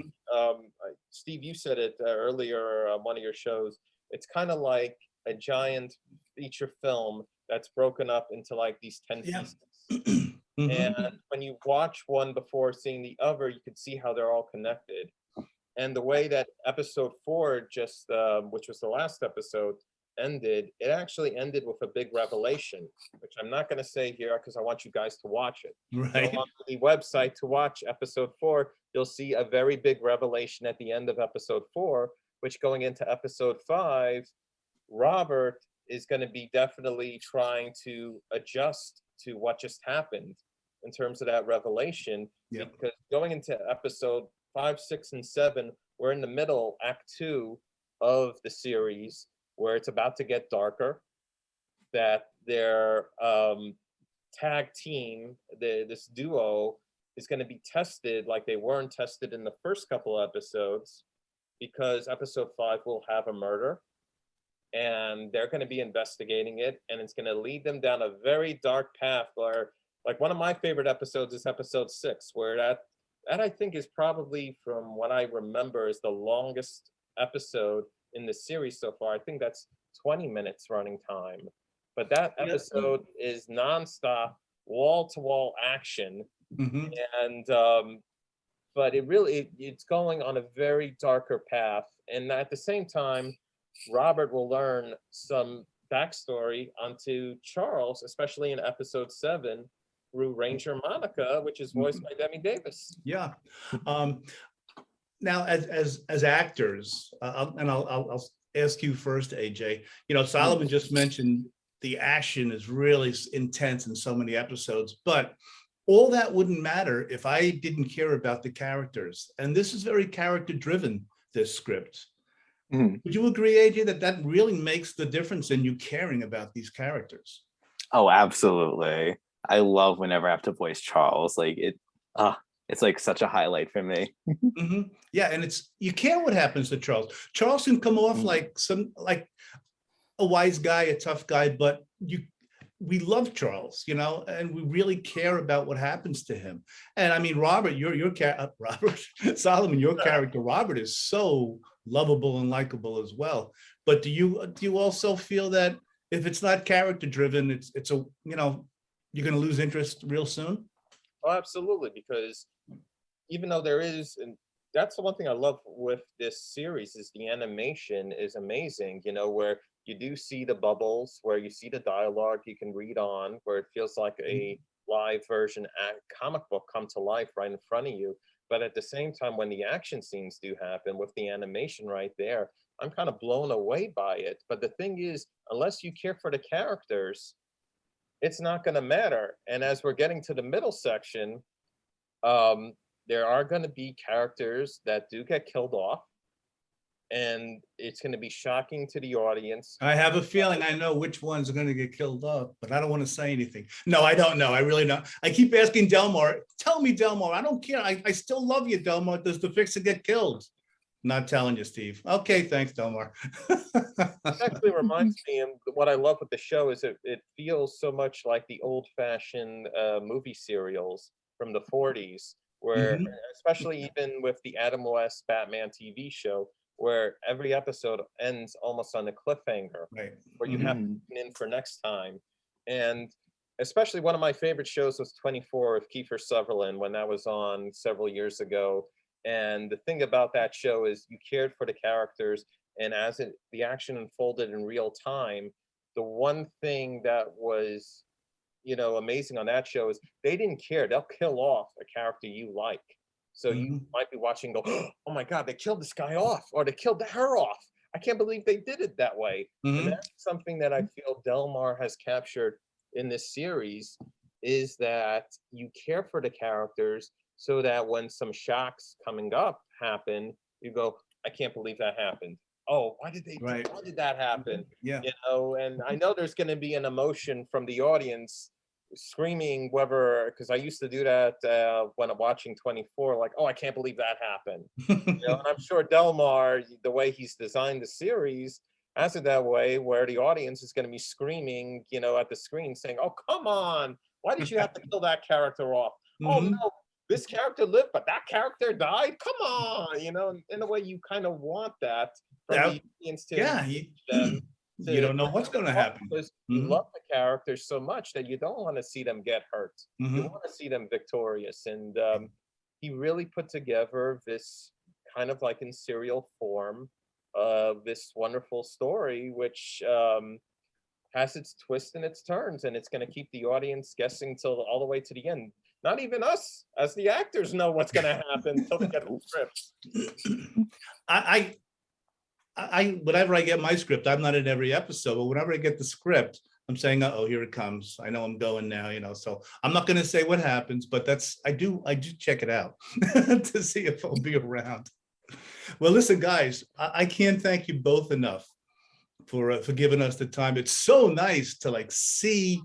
Steve, you said it earlier on one of your shows, it's kind of like a giant feature film that's broken up into like these 10 pieces. And when you watch one before seeing the other, you can see how they're all connected. And the way that episode 4 just, which was the last episode, ended, it actually ended with a big revelation, which I'm not going to say here because I want you guys to watch it. Right. Go on the website to watch episode 4. You'll see a very big revelation at the end of episode 4, which going into episode 5, Robert is going to be definitely trying to adjust to what just happened in terms of that revelation. Yep. Because going into episode 5, 6, and 7, we're in the middle, act 2 of the series, where it's about to get darker, that their tag team, this duo, is going to be tested like they weren't tested in the first couple episodes, because episode 5 will have a murder, and they're going to be investigating it, and it's going to lead them down a very dark path where, like, one of my favorite episodes is episode 6, where that I think is probably, from what I remember, is the longest episode in the series so far. I think that's 20 minutes running time. But that episode is nonstop, wall-to-wall action. Mm-hmm. And but it's going on a very darker path. And at the same time, Robert will learn some backstory onto Charles, especially in episode 7, through Ranger Monica, which is voiced by Demi Davis. Yeah. Now, as actors, I'll ask you first, AJ. You know, Solomon just mentioned the action is really intense in so many episodes, but all that wouldn't matter if I didn't care about the characters. And this is very character-driven, this script. Mm. Would you agree, AJ, that really makes the difference in you caring about these characters? Oh, absolutely. I love whenever I have to voice Charles. Like it's like such a highlight for me. Mm-hmm. Yeah, and you care what happens to Charles. Charles can come off like a wise guy, a tough guy, but we love Charles, you know, and we really care about what happens to him. And I mean, Robert, Solomon, your character, Robert, is so lovable and likable as well. But do you also feel that if it's not character driven, it's a, you know, you're going to lose interest real soon? Oh, absolutely, because even though there is, and that's the one thing I love with this series, is the animation is amazing, you know, where you do see the bubbles, where you see the dialogue you can read on, where it feels like a live version comic book come to life right in front of you. But at the same time, when the action scenes do happen with the animation right there, I'm kind of blown away by it. But the thing is, unless you care for the characters, it's not going to matter. And as we're getting to the middle section, there are going to be characters that do get killed off, and it's going to be shocking to the audience. I have a feeling I know which ones are going to get killed off, but I don't want to say anything. No, I don't know. I really don't. I keep asking Delmar, tell me, Delmar. I don't care. I still love you, Delmar. Does the Fixer get killed? Not telling you, Steve. Okay, thanks, Delmar. It actually reminds me, and what I love with the show is it feels so much like the old-fashioned movie serials from the 40s, where, especially even with the Adam West Batman TV show, where every episode ends almost on a cliffhanger, right? Where you have to tune in for next time. And especially one of my favorite shows was 24 with Kiefer Sutherland, when that was on several years ago. And the thing about that show is you cared for the characters, and as the action unfolded in real time, the one thing that was, you know, amazing on that show is they didn't care. They'll kill off a character you like. So you might be watching and go, oh my God, they killed this guy off, or they killed her off. I can't believe they did it that way. And that's something that I feel Delmar has captured in this series, is that you care for the characters so that when some shocks coming up happen, you go, I can't believe that happened. Oh, why did that happen? Yeah. You know, and I know there's going to be an emotion from the audience screaming, whether, because I used to do that when I'm watching 24, like, oh, I can't believe that happened. You know, and I'm sure Delmar, the way he's designed the series, has it that way, where the audience is going to be screaming, you know, at the screen saying, oh, come on, why did you have to kill that character off? Oh no, this character lived, but that character died. Come on, you know, in a way you kind of want that from the audience to you don't know what's going to happen. Because you love the characters so much that you don't want to see them get hurt. You want to see them victorious. And he really put together this kind of like in serial form this wonderful story, which has its twists and its turns, and it's going to keep the audience guessing till all the way to the end. Not even us, as the actors, know what's going to happen until they get the script. I whenever I get my script, I'm not in every episode, but whenever I get the script, I'm saying, "Uh-oh, here it comes. I know I'm going now," so I'm not going to say what happens, but I do check it out to see if I'll be around. Well, listen, guys, I can't thank you both enough for giving us the time. It's so nice to see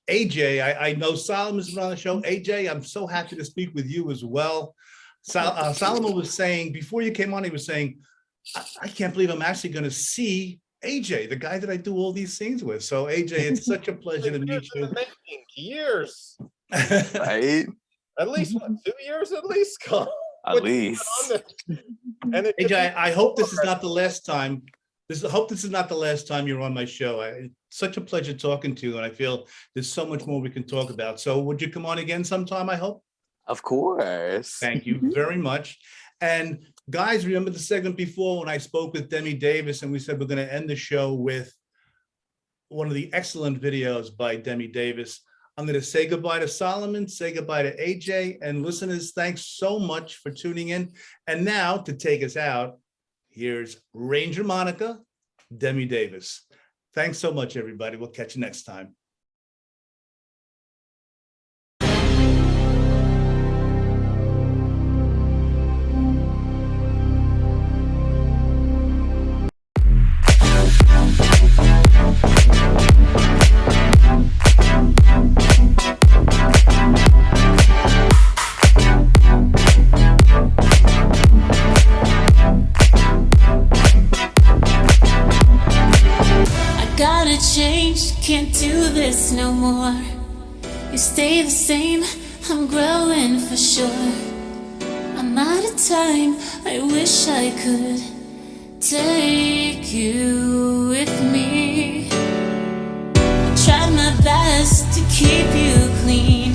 AJ. I know Solomon's been on the show. AJ, I'm so happy to speak with you as well. Solomon was saying, before you came on, he was saying, I can't believe I'm actually going to see AJ, the guy that I do all these scenes with. So AJ, it's such a pleasure to meet you. Years. Right? At least, 2 years at least, Carl. At least. And AJ, I hope this is not the last time. I hope this is not the last time you're on my show. It's such a pleasure talking to you, and I feel there's so much more we can talk about. So would you come on again sometime, I hope? Of course. Thank you very much. And guys, remember the segment before when I spoke with Demi Davis and we said we're going to end the show with one of the excellent videos by Demi Davis. I'm going to say goodbye to Solomon, say goodbye to AJ, and listeners, thanks so much for tuning in. And now to take us out, here's Ranger Monica, Demi Davis. Thanks so much, everybody. We'll catch you next time. Gotta change, can't do this no more. You stay the same, I'm growing for sure. I'm out of time, I wish I could take you with me. I tried my best to keep you clean.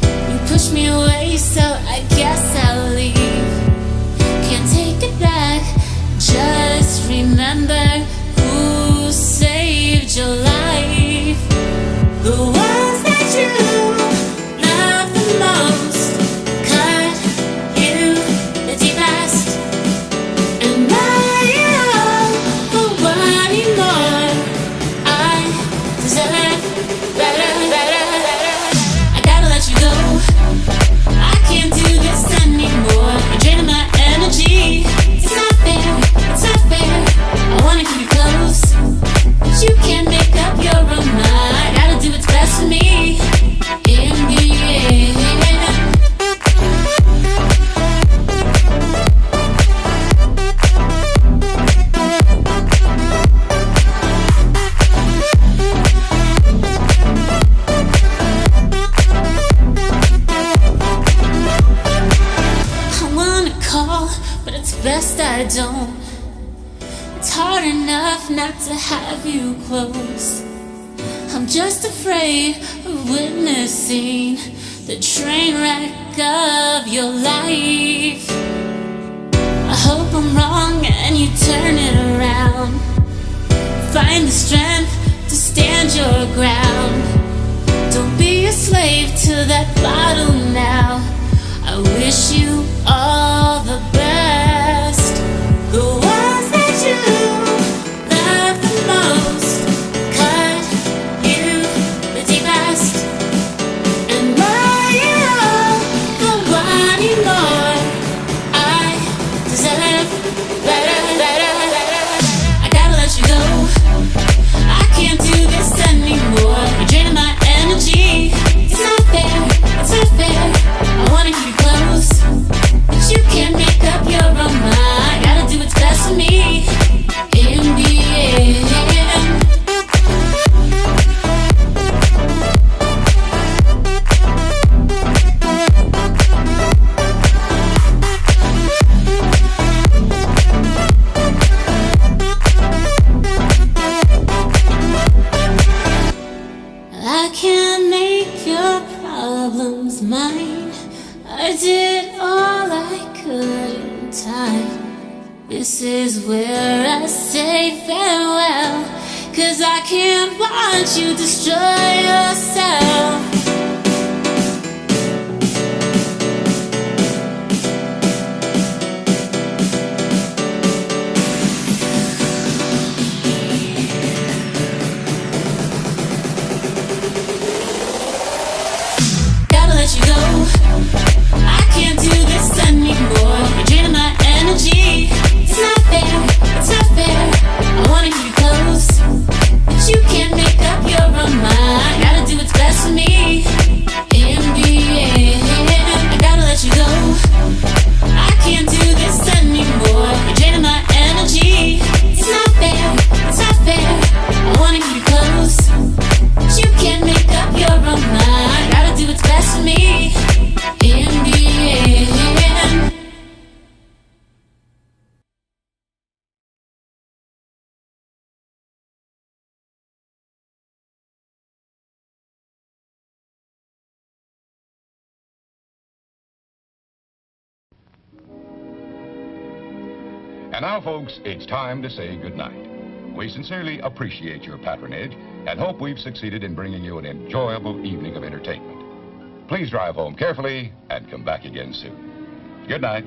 You pushed me away, so I guess I'll leave. Can't take it back, just remember who saved your life. The ones that you love the most cut you the deepest. And now for one more, I deserve better. I gotta let you go, I can't do this anymore. You're draining my energy. It's not fair, it's not fair. I wanna keep you close, but you can't make up your own mind. Gotta do what's best for me in the end. I wanna call, but it's best I don't. It's hard enough not to have you close. I'm just afraid of witnessing the train wreck of your life. I hope I'm wrong and you turn it around. Find the strength to stand your ground. Don't be a slave to that bottle now. I wish you all the best. The ones that you love the most cut you the deepest. And now for one more, I deserve better. I gotta let you go, I can't do this anymore. You're draining my energy. It's not fair, it's not fair. I wanna keep you close, but you can't make up your own mind. Gotta do what's best for me in the end. I can't make your problems mine. I did all I could. time. This is where I say farewell, 'cause I can't watch you destroy yourself. Gotta let you go. I can't do this anymore. You're draining my energy. It's not fair, it's not fair. I wanna keep you close, but you can't make up your own mind. Gotta do what's best for me. In the end, I gotta let you go. I can't do this anymore. You're draining my energy. It's not fair, it's not fair. I wanna keep you close, but you can't make up your own mind. Gotta do what's best for me. In the end. And now, folks, it's time to say goodnight. We sincerely appreciate your patronage and hope we've succeeded in bringing you an enjoyable evening of entertainment. Please drive home carefully and come back again soon. Good night.